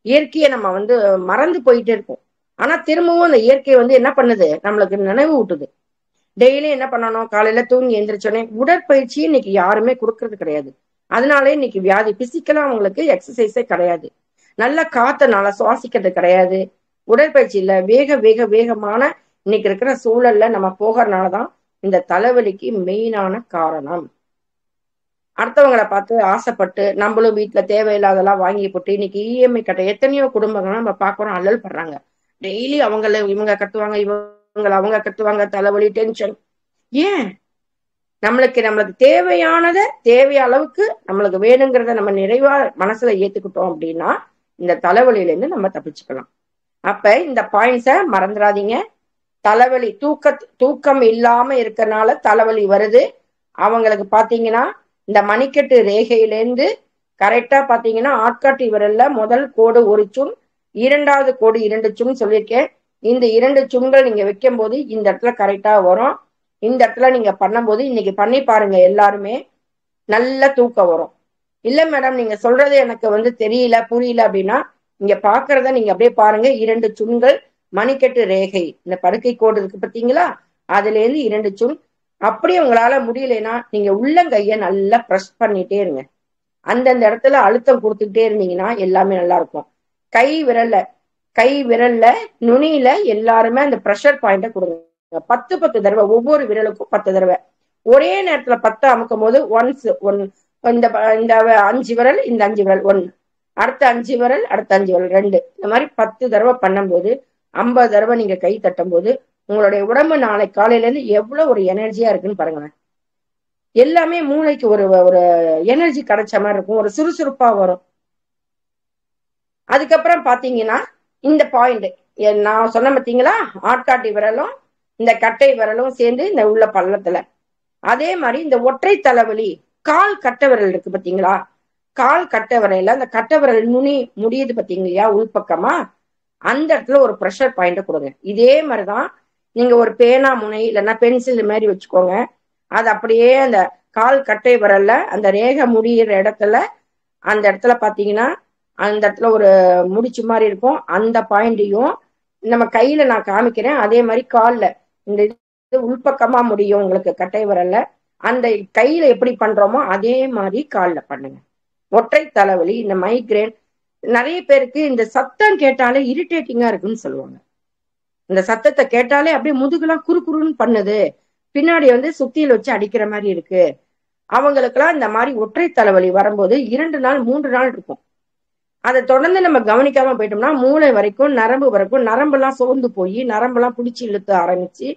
இயற்கையை நம்ம வந்து மறந்து போயிட்டே இருக்கோம். ஆனா திரும்பவும் அந்த இயற்கை வந்து என்ன பண்ணுது? நம்மளுக்கு நினைவு ஊட்டுது. டெய்லி என்ன பண்ணணும்? காலையில தூங்கி எந்திரிச்சோடனே உடற்பயிற்சி இன்னைக்கு யாருமே கொடுக்கறது கிடையாது. அதனாலே இன்னைக்கு வியாதி, பிசிக்கலா அவங்களுக்கு எக்ஸசைஸே கிடையாது, நல்ல காத்தனால சுவாசிக்கிறது கிடையாது, உடற்பயிற்சி இல்ல. வேகமான இன்னைக்கு இருக்கிற சூழல்ல நம்ம போகிறதுனாலதான் இந்த தலைவலிக்கு மெயினான காரணம். அடுத்தவங்களை பார்த்து ஆசைப்பட்டு நம்மளும் வீட்டுல தேவையில்லாதெல்லாம் வாங்கி போட்டு இன்னைக்கு இஎம்ஐ கட்ட எத்தனையோ குடும்பங்கள் நம்ம பாக்குறோம், அல்லல் படுறாங்க. டெய்லி இவங்க கட்டுவாங்க, அவங்க கட்டுவாங்க, தலைவலி, டென்ஷன். ஏன்? நம்மளுக்கு தேவையானதை தேவைய அளவுக்கு நம்மளுக்கு வேணுங்கிறத நம்ம நிறைவா மனசுல ஏத்துக்கிட்டோம் அப்படின்னா இந்த தலைவலியில இருந்து நம்ம தப்பிச்சுக்கலாம். அப்ப இந்த பாயிண்ட்ஸ மறந்துடாதீங்க. தலைவலி தூக்கம் இல்லாம இருக்கறனால தலைவலி வருது. அவங்களுக்கு பாத்தீங்கன்னா இந்த மணிக்கட்டு ரேகையிலேருந்து கரெக்டா பாத்தீங்கன்னா ஆட்காட்டி விரல்ல முதல் கோடு 1 சும், இரண்டாவது கோடு 2 சும் சொல்லியிருக்கேன். இந்த 2 சும்கள் நீங்க வைக்கும் போது இந்த இடத்துல கரெக்டா வரும். இந்த இடத்துல நீங்க பண்ணும்போது இன்னைக்கு பண்ணி பாருங்க, எல்லாருமே நல்ல தூக்கம் வரும். இல்ல மேடம் நீங்க சொல்றது எனக்கு வந்து தெரியல, புரியல அப்படின்னா இங்க பாக்குறத நீங்க அப்படியே பாருங்க. 2 சும்கள் மணிக்கட்டு ரேகை, இந்த படுக்கை கோடு இருக்கு பாத்தீங்களா, அதுல இருந்து 2 சும். அப்படியே உங்களால முடியலைன்னா நீங்க உள்ளங்கைய நல்லா பிரஸ் பண்ணிட்டே இருங்க. அந்தந்த இடத்துல அழுத்தம் கொடுத்துக்கிட்டே இருந்தீங்கன்னா எல்லாமே நல்லா இருக்கும். கை விரல்ல நுனியில எல்லாருமே அந்த ப்ரெஷர் பாயிண்ட கொடுங்க. 10 தடவை, ஒவ்வொரு விரலுக்கும் 10 தடவை. ஒரே நேரத்துல 10 அமுக்கும் போது ஒன்ஸ் இந்த 5 விரல், இந்த 5 விரல் 1, அடுத்த 5 விரல், அடுத்த 5 விரல் 2, இந்த மாதிரி 10 தடவை பண்ணும்போது 50 தடவை நீங்க கை தட்டும் போது உங்களுடைய உடம்பு நாளை காலையில இருந்து எவ்வளவு ஒரு எனர்ஜியா இருக்குன்னு பாருங்களேன். எல்லாமே மூளைக்கு ஒரு ஒரு எனர்ஜி கிடைச்ச மாதிரி இருக்கும், ஒரு சுறுசுறுப்பா வரும். அதுக்கப்புறம் பாத்தீங்கன்னா இந்த பாயிண்ட் நான் சொன்ன பார்த்தீங்களா, ஆட்காட்டி விரலும் இந்த கட்டை விரலும் சேர்ந்து இந்த உள்ள பள்ளத்துல. அதே மாதிரி இந்த ஒற்றை தலைவலி கால் கட்டை விரல் இருக்கு பாத்தீங்களா, கால் கட்டை விரல அந்த கட்டை விரல் நுனி முடியுது பாத்தீங்களா உள்பக்கமா, அந்த இடத்துல ஒரு ப்ரெஷர் பாயிண்ட கொடுங்க. இதே மாதிரிதான் நீங்க ஒரு பேனா முனை இல்லைன்னா பென்சில் மாதிரி வச்சுக்கோங்க. அது அப்படியே அந்த கால் கட்டை விரல்ல அந்த ரேகை முடியிற இடத்துல, அந்த இடத்துல பாத்தீங்கன்னா அந்த இடத்துல ஒரு முடிச்சு மாதிரி இருக்கும், அந்த பாயிண்டையும் நம்ம கையில நான் காமிக்கிறேன். அதே மாதிரி கால்ல இந்த இது உள்பக்கமா முடியும் உங்களுக்கு கட்டை விரல்ல, அந்த கையில எப்படி பண்றோமோ அதே மாதிரி கால்ல பண்ணுங்க. ஒற்றை தலைவலி, இந்த மைக்ரேன், நிறைய பேருக்கு இந்த சத்தம் கேட்டாலே இரிட்டேட்டிங்கா இருக்குன்னு சொல்லுவாங்க. இந்த சத்தத்தை கேட்டாலே அப்படியே முதுகுலாம் குறுகுறுன்னு பண்ணுது, பின்னாடி வந்து சுத்தியில் வச்சு அடிக்கிற மாதிரி இருக்கு. அவங்களுக்கெல்லாம் இந்த மாதிரி ஒற்றை தலைவலி வரும்போது 2 நாள் 3 நாள் இருக்கும். அதை தொடர்ந்து நம்ம கவனிக்காம போயிட்டோம்னா மூளை வரைக்கும் நரம்பு வரைக்கும் நரம்பெல்லாம் சோர்ந்து போய் நரம்பெல்லாம் பிடிச்சி இழுத்து ஆரம்பிச்சு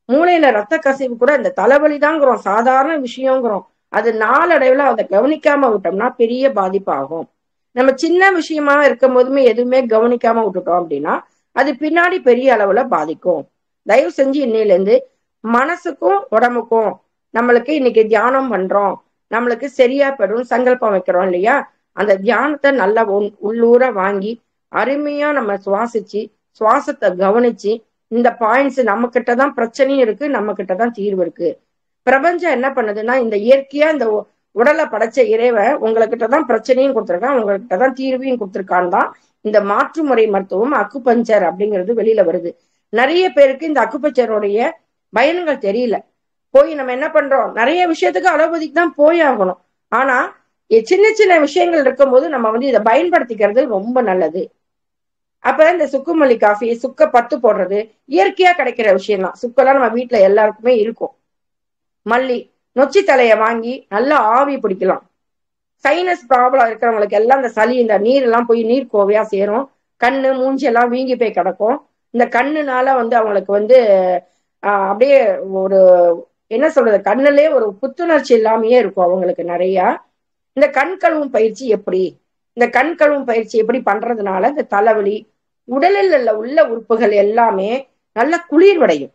மூளையில ரத்த கசிவு கூட இந்த தலைவலி தாங்கிறோம், சாதாரண விஷயங்கிறோம், அது நாளடைவுல அதை கவனிக்காம விட்டோம்னா பெரிய பாதிப்பாகும். நம்ம சின்ன விஷயமா இருக்கும் போதுமே எதுவுமே கவனிக்காம விட்டுட்டோம் அப்படின்னா அது பின்னாடி பெரிய அளவுல பாதிக்கும். தயவு செஞ்சு இன்னையில இருந்து மனசுக்கும் உடம்புக்கும் நம்மளுக்கு இன்னைக்கு தியானம் பண்றோம், நம்மளுக்கு சரியா பெறும் சங்கல்பம் வைக்கிறோம் இல்லையா, அந்த தியானத்தை நல்லா உள்ளூர வாங்கி அருமையா நம்ம சுவாசத்தை கவனிச்சு இந்த பாயிண்ட்ஸ் நம்ம கிட்டதான் பிரச்சனையும் இருக்கு, நம்ம கிட்டதான் தீர்வு இருக்கு. பிரபஞ்சம் என்ன பண்ணுதுன்னா இந்த இயற்கையா இந்த உடலை படைச்ச இறைவன் உங்ககிட்டதான் பிரச்சனையும் கொடுத்துருக்கான், உங்ககிட்டதான் தீர்வையும் கொடுத்துருக்கான் தான் இந்த மாற்று முறை மருத்துவம் அக்குபஞ்சர் அப்படிங்கிறது வெளியில வருது. நிறைய பேருக்கு இந்த அக்குபஞ்சருடைய பயன்கள் தெரியல. போய் நம்ம என்ன பண்றோம், நிறைய விஷயத்துக்கு அலோபதிக்கு தான் போய் ஆகணும். ஆனா சின்ன சின்ன விஷயங்கள் இருக்கும்போது நம்ம இதை பயன்படுத்திக்கிறது ரொம்ப நல்லது. அப்ப இந்த சுக்குமல்லி காஃபி, சுக்க பத்து போடுறது இயற்கையா கிடைக்கிற விஷயம் தான். சுக்கெல்லாம் நம்ம வீட்டுல எல்லாருக்குமே இருக்கும். மல்லி, நொச்சி தலையை வாங்கி நல்லா ஆவி பிடிக்கலாம். சைனஸ் ப்ராப்ளம் இருக்கிறவங்களுக்கு எல்லாம் இந்த சளி, இந்த நீர் எல்லாம் போய் நீர் கோவையா சேரும், கண்ணு மூஞ்சி எல்லாம் வீங்கி போய் கிடக்கும். இந்த கண்ணுனால அவங்களுக்கு அப்படியே ஒரு என்ன சொல்றது, கண்ணுலயே ஒரு புத்துணர்ச்சி இல்லாமையே இருக்கும் அவங்களுக்கு நிறைய. இந்த கண் கழுவும் பயிற்சி எப்படி பண்றதுனால இந்த தலைவலி, உடலில் உள்ள உறுப்புகள் எல்லாமே நல்ல குளிர்வடையும்.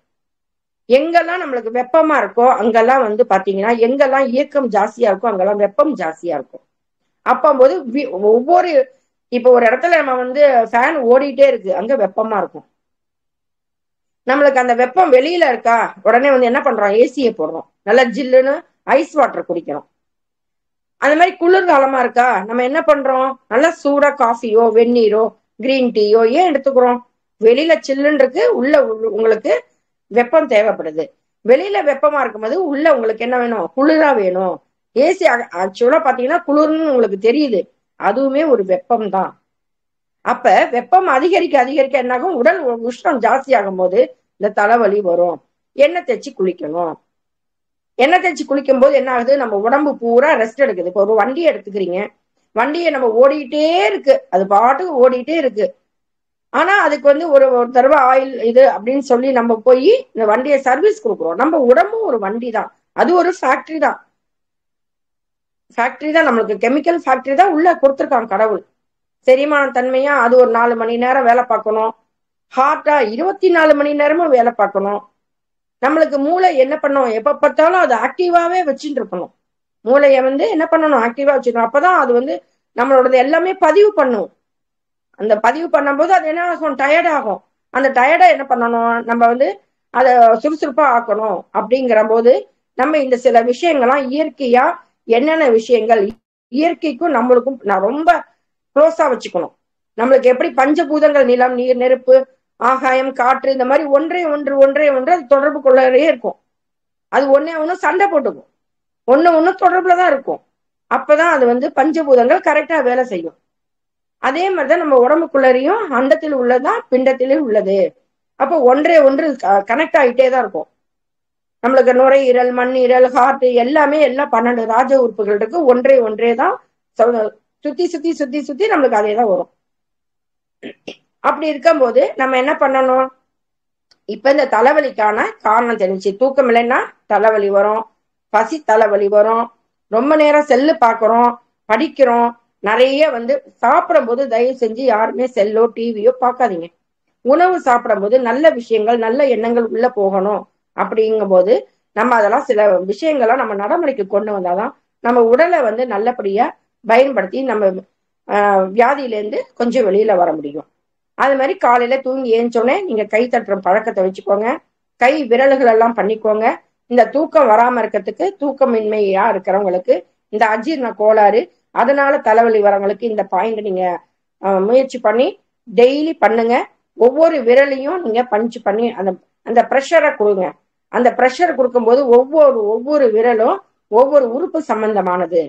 எங்கெல்லாம் நம்மளுக்கு வெப்பமா இருக்கோ அங்கெல்லாம் பாத்தீங்கன்னா எங்கெல்லாம் இயக்கம் ஜாஸ்தியா இருக்கோ அங்கெல்லாம் வெப்பம் ஜாஸ்தியா இருக்கும். அப்போது ஒவ்வொரு இப்ப ஒரு இடத்துல நம்ம ஃபேன் ஓடிட்டே இருக்கு, அங்க வெப்பமா இருக்கும். நம்மளுக்கு அந்த வெப்பம் வெளியில இருக்கா, உடனே என்ன பண்றோம், ஏசியை போடுறோம், நல்லா ஜில்லுன்னு ஐஸ் வாட்டர் குடிக்கிறோம். அந்த மாதிரி குளிர்காலமா இருக்கா, நம்ம என்ன பண்றோம், நல்லா சூடா காஃபியோ வெந்நீரோ கிரீன் டீயோ ஏன் எடுத்துக்கிறோம், வெளியில சில்லுன்னு இருக்கு, உள்ள உங்களுக்கு வெப்பம் தேவைப்படுது. வெளியில வெப்பமா இருக்கும்போது உள்ள உங்களுக்கு என்ன வேணும், குளிரா வேணும். ஏசி ஆக்சுவலா பாத்தீங்கன்னா குளிர்னு உங்களுக்கு தெரியுது, அதுவுமே ஒரு வெப்பம் தான். அப்ப வெப்பம் அதிகரிக்க என்னாகும், உடல் உஷ்ணம் ஜாஸ்தி ஆகும் போது இந்த தலைவலி வரும். எண்ணெய் தேய்ச்சி குளிக்கணும். எண்ணெய் தேய்ச்சி குளிக்கும் போது என்ன ஆகுது, நம்ம உடம்பு பூரா ரெஸ்ட் எடுக்குது. இப்போ ஒரு வண்டியை எடுத்துக்கிறீங்க, வண்டியை நம்ம ஓடிக்கிட்டே இருக்கு, அது பாட்டுக்கு ஓடிட்டே இருக்கு. ஆனா அதுக்கு ஒரு தடவை ஆயில் இது அப்படின்னு சொல்லி நம்ம போய் இந்த வண்டியை சர்வீஸ் கொடுக்குறோம். நம்ம உடம்பும் ஒரு வண்டி தான், அது ஒரு ஃபேக்டரி தான். நம்மளுக்கு கெமிக்கல் ஃபேக்டரி தான் உள்ள கொடுத்துருக்காங்க கடவுள். செரிமான தன்மையா அது ஒரு 4 மணி நேரம் வேலை பார்க்கணும். ஹார்ட்டா 24 மணி நேரமும் வேலை பார்க்கணும். நம்மளுக்கு மூளை என்ன பண்ணும், எப்ப பார்த்தாலும் அது ஆக்டிவாவே வச்சுட்டு இருக்கணும். மூளையை என்ன பண்ணணும், ஆக்டிவா வச்சுக்கணும். அப்பதான் அது நம்மளோட எல்லாமே பதிவு பண்ணும். அந்த பதிவு பண்ணும்போது அது என்ன ஆகும், டயர்ட் ஆகும். அந்த டயர்டை என்ன பண்ணணும், நம்ம அதை சுறுசுறுப்பா ஆக்கணும். அப்படிங்கிற போது நம்ம இந்த சில விஷயங்கள்லாம் இயற்கையா என்னென்ன விஷயங்கள் இயற்கைக்கும் நம்மளுக்கும் நான் ரொம்ப க்ளோஸா வச்சுக்கணும். நம்மளுக்கு எப்படி பஞ்சபூதங்கள் நிலம், நீர், நெருப்பு, ஆகாயம், காற்று, இந்த மாதிரி ஒன்றே ஒன்று அது தொடர்பு கொள்ளவே இருக்கும். அது ஒண்ணு சண்டை போட்டுக்கும், ஒண்ணு தொடர்புலதான் இருக்கும். அப்பதான் அது பஞ்சபூதங்கள் கரெக்டா வேலை செய்யும். அதே மாதிரிதான் நம்ம உடம்புக்குள்ளரையும் அண்டத்தில் உள்ளதான் பிண்டத்திலே உள்ளது. அப்போ ஒன்று கனெக்ட் ஆகிட்டே தான் இருக்கும். நம்மளுக்கு நுரையீரல், மண்ணீரல், ஹார்ட் எல்லாமே எல்லாம் 12 ராஜ உறுப்புகள் இருக்கு. ஒன்றே தான் சுத்தி நம்மளுக்கு அதே தான் வரும். அப்படி இருக்கும்போது நம்ம என்ன பண்ணணும், இப்ப இந்த தலைவலிக்கான காரணம் தெரிஞ்சு, தூக்கம் இல்லைன்னா தலைவலி வரும், பசி தலைவலி வரும், ரொம்ப நேரம் செல்லு பாக்குறோம், படிக்கிறோம், நிறைய சாப்பிடும் போது தயவு செஞ்சு யாருமே செல்லோ டிவியோ பார்க்காதீங்க. உணவு சாப்பிடும் போது நல்ல விஷயங்கள், நல்ல எண்ணங்கள் உள்ள போகணும். அப்படிங்கும் போது நம்ம அதெல்லாம் சில விஷயங்கள்லாம் நம்ம நடைமுறைக்கு கொண்டு வந்தாதான் நம்ம உடலை நல்லபடியா பயன்படுத்தி நம்ம வியாதியிலேருந்து கொஞ்சம் வெளியில வர முடியும். அது மாதிரி காலையில தூங்கி ஏஞ்சோடனே நீங்க கை தட்டுற பழக்கத்தை வச்சுக்கோங்க, கை விரல்கள் எல்லாம் பண்ணிக்கோங்க. இந்த தூக்கம் வராம இருக்கிறதுக்கு, தூக்கமின்மையா இருக்கிறவங்களுக்கு, இந்த அஜீரண கோளாறு அதனால தலைவலி வரவங்களுக்கு இந்த பாயிண்ட் நீங்க முயற்சி பண்ணி டெய்லி பண்ணுங்க. ஒவ்வொரு விரலையும் நீங்க பஞ்சு பண்ணி அந்த ப்ரெஷரை கொடுங்க. அந்த ப்ரெஷர் கொடுக்கும்போது ஒவ்வொரு விரலும் ஒவ்வொரு உறுப்பு சம்பந்தமானது.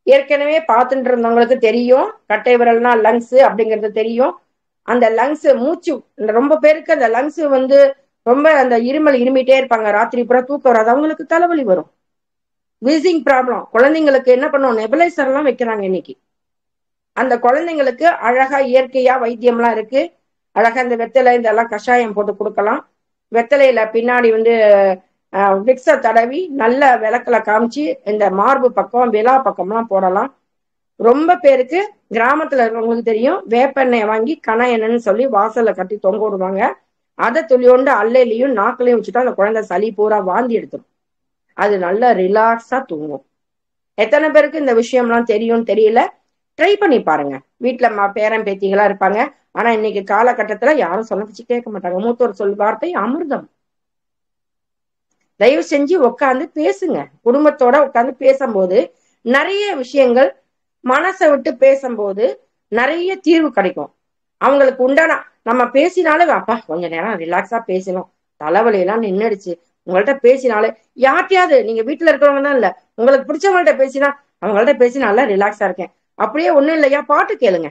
ஏற்கனவே பார்த்துட்டு இருந்தவங்களுக்கு தெரியும், கட்டை விரல்னா லங்ஸ் அப்படிங்கிறது தெரியும். அந்த லங்ஸ் மூச்சு, ரொம்ப பேருக்கு அந்த லங்ஸ் ரொம்ப அந்த இருமிட்டே இருப்பாங்க, ராத்திரி பூரா தூக்கம் வராது, அவங்களுக்கு தலைவலி வரும். வீசிங் ப்ராப்ளம், குழந்தைங்களுக்கு என்ன பண்ணுவோம், நெபுலைசர் எல்லாம் வைக்கிறாங்க இன்னைக்கு. அந்த குழந்தைங்களுக்கு அழகா இயற்கையா வைத்தியம்லாம் இருக்கு. அழகா இந்த வெத்தலை இதெல்லாம் கஷாயம் போட்டு கொடுக்கலாம். வெத்தலையில பின்னாடி விக்ஸ தடவி நல்ல விளக்குல காமிச்சு இந்த மார்பு பக்கம் விலா பக்கம்லாம் போடலாம். ரொம்ப பேருக்கு கிராமத்துல இருக்கிறவங்களுக்கு தெரியும், வேப்பெண்ணெய் வாங்கி கண எண்ணெய்ன்னு சொல்லி வாசல்ல கட்டி தொங்க விடுவாங்க. அதை துளியோண்டு அல்லையிலையும் நாக்குலையும் வச்சுட்டா அந்த குழந்தை சளி பூரா வாந்தி எடுத்துரும். அது நல்லா ரிலாக்ஸா தூங்கும். எத்தனை பேருக்கு இந்த விஷயம்லாம் தெரியும் தெரியல. ட்ரை பண்ணி பாருங்க. வீட்டுல பேரன் பேத்திகளா இருப்பாங்க. ஆனா இன்னைக்கு காலகட்டத்துல யாரும் சொல்ல வச்சு கேட்க மாட்டாங்க. மூத்தோர் சொல் வார்த்தை அமிர்தம். தயவு செஞ்சு உட்காந்து பேசுங்க. குடும்பத்தோட உட்காந்து பேசும்போது நிறைய விஷயங்கள், மனசை விட்டு பேசும்போது நிறைய தீர்வு கிடைக்கும். அவங்களுக்கு உண்டான நம்ம பேசினாலே அப்பா கொஞ்ச நேரம் ரிலாக்ஸா பேசணும், தலைவலி எல்லாம் நின்றுடுச்சு, உங்கள்ட்ட பேசினாலே யார்ட்டையாவது, நீங்க வீட்டுல இருக்கிறவங்க தான் இல்ல, உங்களுக்கு பிடிச்சவங்கள்ட்ட பேசினா அவங்கள்ட்ட பேசி நல்லா ரிலாக்ஸா இருக்கேன். அப்படியே ஒண்ணும் இல்லையா, பாட்டு கேளுங்க,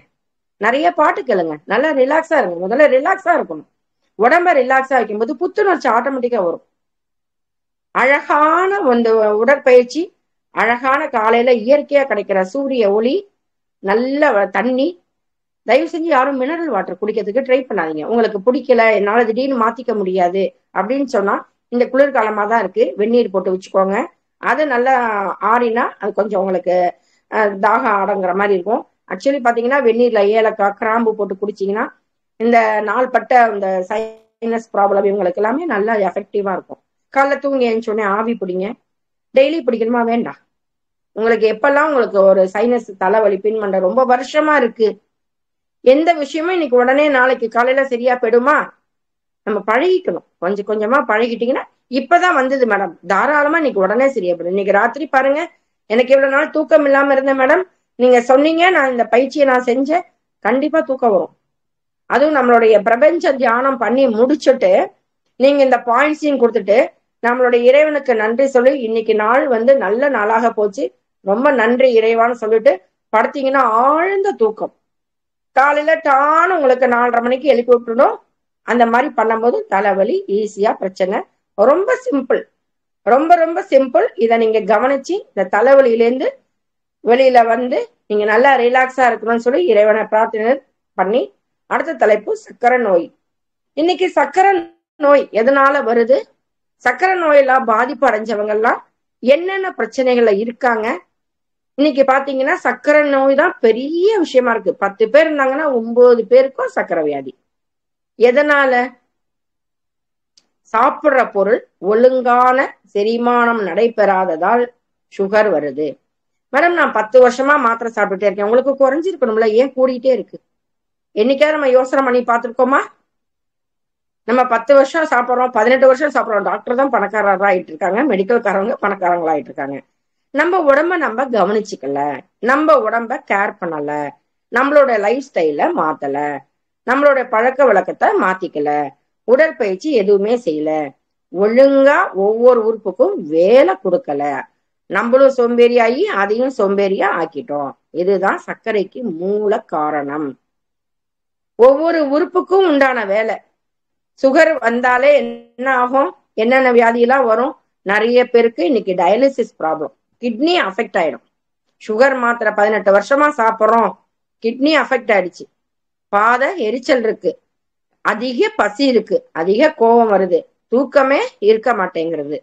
நிறைய பாட்டு கேளுங்க, நல்லா ரிலாக்ஸா இருங்க. முதல்ல ரிலாக்ஸா இருக்கணும். உடம்ப ரிலாக்ஸா வைக்கும்போது புத்துணர்ச்சி ஆட்டோமேட்டிக்கா வரும். அழகான அந்த உடற்பயிற்சி, அழகான காலையில இயற்கையா கிடைக்கிற சூரிய ஒளி, நல்ல தண்ணி. தயவு செஞ்சு யாரும் மினரல் வாட்டர் குடிக்கிறதுக்கு ட்ரை பண்ணாதீங்க. உங்களுக்கு பிடிக்கல, என்னால திடீர்னு மாத்திக்க முடியாது அப்படின்னு சொன்னா, இந்த குளிர்காலமா தான் இருக்கு, வெந்நீர் போட்டு வச்சுக்கோங்க. அது நல்லா ஆறினா அது கொஞ்சம் உங்களுக்கு தாகம் அடங்குற மாதிரி இருக்கும். ஆக்சுவலி பாத்தீங்கன்னா வெந்நீர்ல ஏலக்காய் கிராம்பு போட்டு குடிச்சிங்கன்னா இந்த நாள்பட்ட இந்த சைனஸ் ப்ராப்ளம் இவங்களுக்கு எல்லாமே நல்லா எஃபெக்டிவா இருக்கும். காலைல தூங்கி எழுந்தோடனே ஆவி பிடிங்க. டெய்லி பிடிக்கணுமா? வேண்டாம். உங்களுக்கு எப்பெல்லாம் உங்களுக்கு ஒரு சைனஸ் தலைவலி பின்மண்ட ரொம்ப வருஷமா இருக்கு, எந்த விஷயமும் இன்னைக்கு உடனே நாளைக்கு காலையில சரியா போயிடுமா? நம்ம பழகிக்கணும். கொஞ்சம் கொஞ்சமா பழகிட்டீங்கன்னா, இப்பதான் வந்தது மேடம், தாராளமா இன்னைக்கு உடனே சரியா போயிடும். இன்னைக்கு ராத்திரி பாருங்க, எனக்கு எவ்வளவு நாள் தூக்கம் இல்லாம இருந்தேன் மேடம், நீங்க சொன்னீங்க, நான் இந்த பயிற்சியை நான் செஞ்சேன், கண்டிப்பா தூக்கம் வரும். அதுவும் நம்மளுடைய பிரபஞ்ச தியானம் பண்ணி முடிச்சுட்டு நீங்க இந்த பாயிண்ட்ஸையும் கொடுத்துட்டு நம்மளுடைய இறைவனுக்கு நன்றி சொல்லி, இன்னைக்கு நாள் நல்ல நாளாக போச்சு, ரொம்ப நன்றி இறைவான்னு சொல்லிட்டு படுத்தீங்கன்னா ஆழ்ந்த தூக்கம். காலையில டான உங்களுக்கு 4:30 மணிக்கு எழுப்பி விட்டுடும். அந்த மாதிரி பண்ணும்போது தலைவலி ஈஸியா பிரச்சனை. ரொம்ப சிம்பிள், ரொம்ப ரொம்ப சிம்பிள். இதை நீங்க கவனிச்சு இந்த தலைவலியிலேருந்து வெளியில நீங்க நல்லா ரிலாக்ஸா இருக்கணும்னு சொல்லி இறைவனை பிரார்த்தனை பண்ணி, அடுத்த தலைப்பு சர்க்கரை நோய். இன்னைக்கு சர்க்கரை நோய் எதனால வருது, சர்க்கரை நோயெல்லாம் பாதிப்பு அடைஞ்சவங்க எல்லாம் என்னென்ன பிரச்சனைகள்ல இருக்காங்க. இன்னைக்கு பாத்தீங்கன்னா சர்க்கரை நோய் தான் பெரிய விஷயமா இருக்கு. 10 பேர் இருந்தாங்கன்னா 9 பேருக்கும் சர்க்கரை வியாதி. எதனால? சாப்பிடுற பொருள் ஒழுங்கான செரிமானம் நடைபெறாததால் சுகர் வருது. மேடம் நான் 10 வருஷமா மாத்திரை சாப்பிட்டுட்டே இருக்கேன், உங்களுக்கு குறைஞ்சிருக்கணும்ல, ஏன் கூடிட்டே இருக்கு? என்னைக்காவது நம்ம யோசனை பண்ணி பார்த்துருக்கோமா? நம்ம 10 வருஷம் சாப்பிட்றோம், 18 வருஷம் சாப்பிட்றோம், டாக்டர் தான் பணக்காரரா ஆயிட்டு இருக்காங்க, மெடிக்கல்காரங்க பணக்காரங்களா ஆயிட்டு இருக்காங்க. நம்ம உடம்ப நம்ம கவனிச்சுக்கல, நம்ம உடம்ப கேர் பண்ணல, நம்மளோட லைஃப் ஸ்டைல மாத்தல, நம்மளோட பழக்க வழக்கத்தை மாத்திக்கல, உடற்பயிற்சி எதுவுமே செய்யல, ஒழுங்கா ஒவ்வொரு உறுப்புக்கும் வேலை கொடுக்கல, நம்மளும் சோம்பேறியாகி அதையும் சோம்பேறியா ஆக்கிட்டோம். இதுதான் சர்க்கரைக்கு மூல காரணம். ஒவ்வொரு உறுப்புக்கும் உண்டான வேலை. சுகர் வந்தாலே என்ன ஆகும், என்னென்ன வியாதியெல்லாம் வரும்? நிறைய பேருக்கு இன்னைக்கு டயாலிசிஸ் ப்ராப்ளம், கிட்னி அஃபெக்ட் ஆயிடும். சுகர் மாத்திரை 18 வருஷமா சாப்பிட்றோம், கிட்னி அஃபெக்ட் ஆயிடுச்சு, பாத எரிச்சல் இருக்கு, அதிக பசி இருக்கு, அதிக கோபம் வருது, தூக்கமே இருக்க மாட்டேங்கிறது.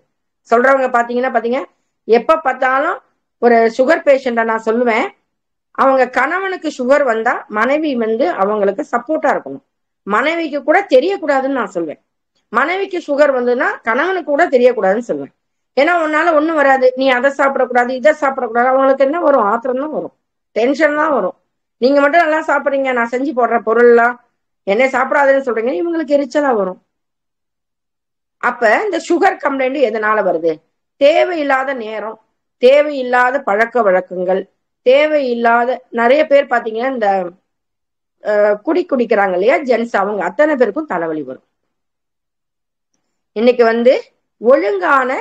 சொல்றவங்க பாத்தீங்க, எப்ப பார்த்தாலும் ஒரு சுகர் பேஷண்ட நான் சொல்லுவேன், அவங்க கணவனுக்கு சுகர் வந்தா மனைவி அவங்களுக்கு சப்போர்ட்டா இருக்கணும், மனைவிக்கு கூட தெரியக்கூடாதுன்னு நான் சொல்வேன். மனைவிக்கு சுகர் வந்ததுன்னா கணவனுக்கு கூட தெரியக்கூடாதுன்னு சொல்லுவேன். ஏன்னா உன்னால ஒண்ணும் வராது, நீ அதை சாப்பிடக்கூடாது இதை சாப்பிடக்கூடாது, அவங்களுக்கு என்ன வரும்? ஆத்திரம் தான் வரும், டென்ஷன் தான் வரும். நீங்க மட்டும் நல்லா சாப்பிடுறீங்க, நான் செஞ்சு போடுற பொருள்லாம் என்ன சாப்பிடாதுன்னு சொல்றீங்க, இவங்களுக்கு எரிச்சலா வரும். அப்ப இந்த சுகர் கம்ப்ளைண்ட் எதனால வருது? தேவையில்லாத நேரம், தேவையில்லாத பழக்க வழக்கங்கள், தேவையில்லாத நிறைய பேர் பாத்தீங்கன்னா இந்த குடிக்கிறாங்க இல்லையா ஜென்ஸ், அவங்க அத்தனை பேருக்கும் தலைவலி வரும். இன்னைக்கு ஒழுங்கான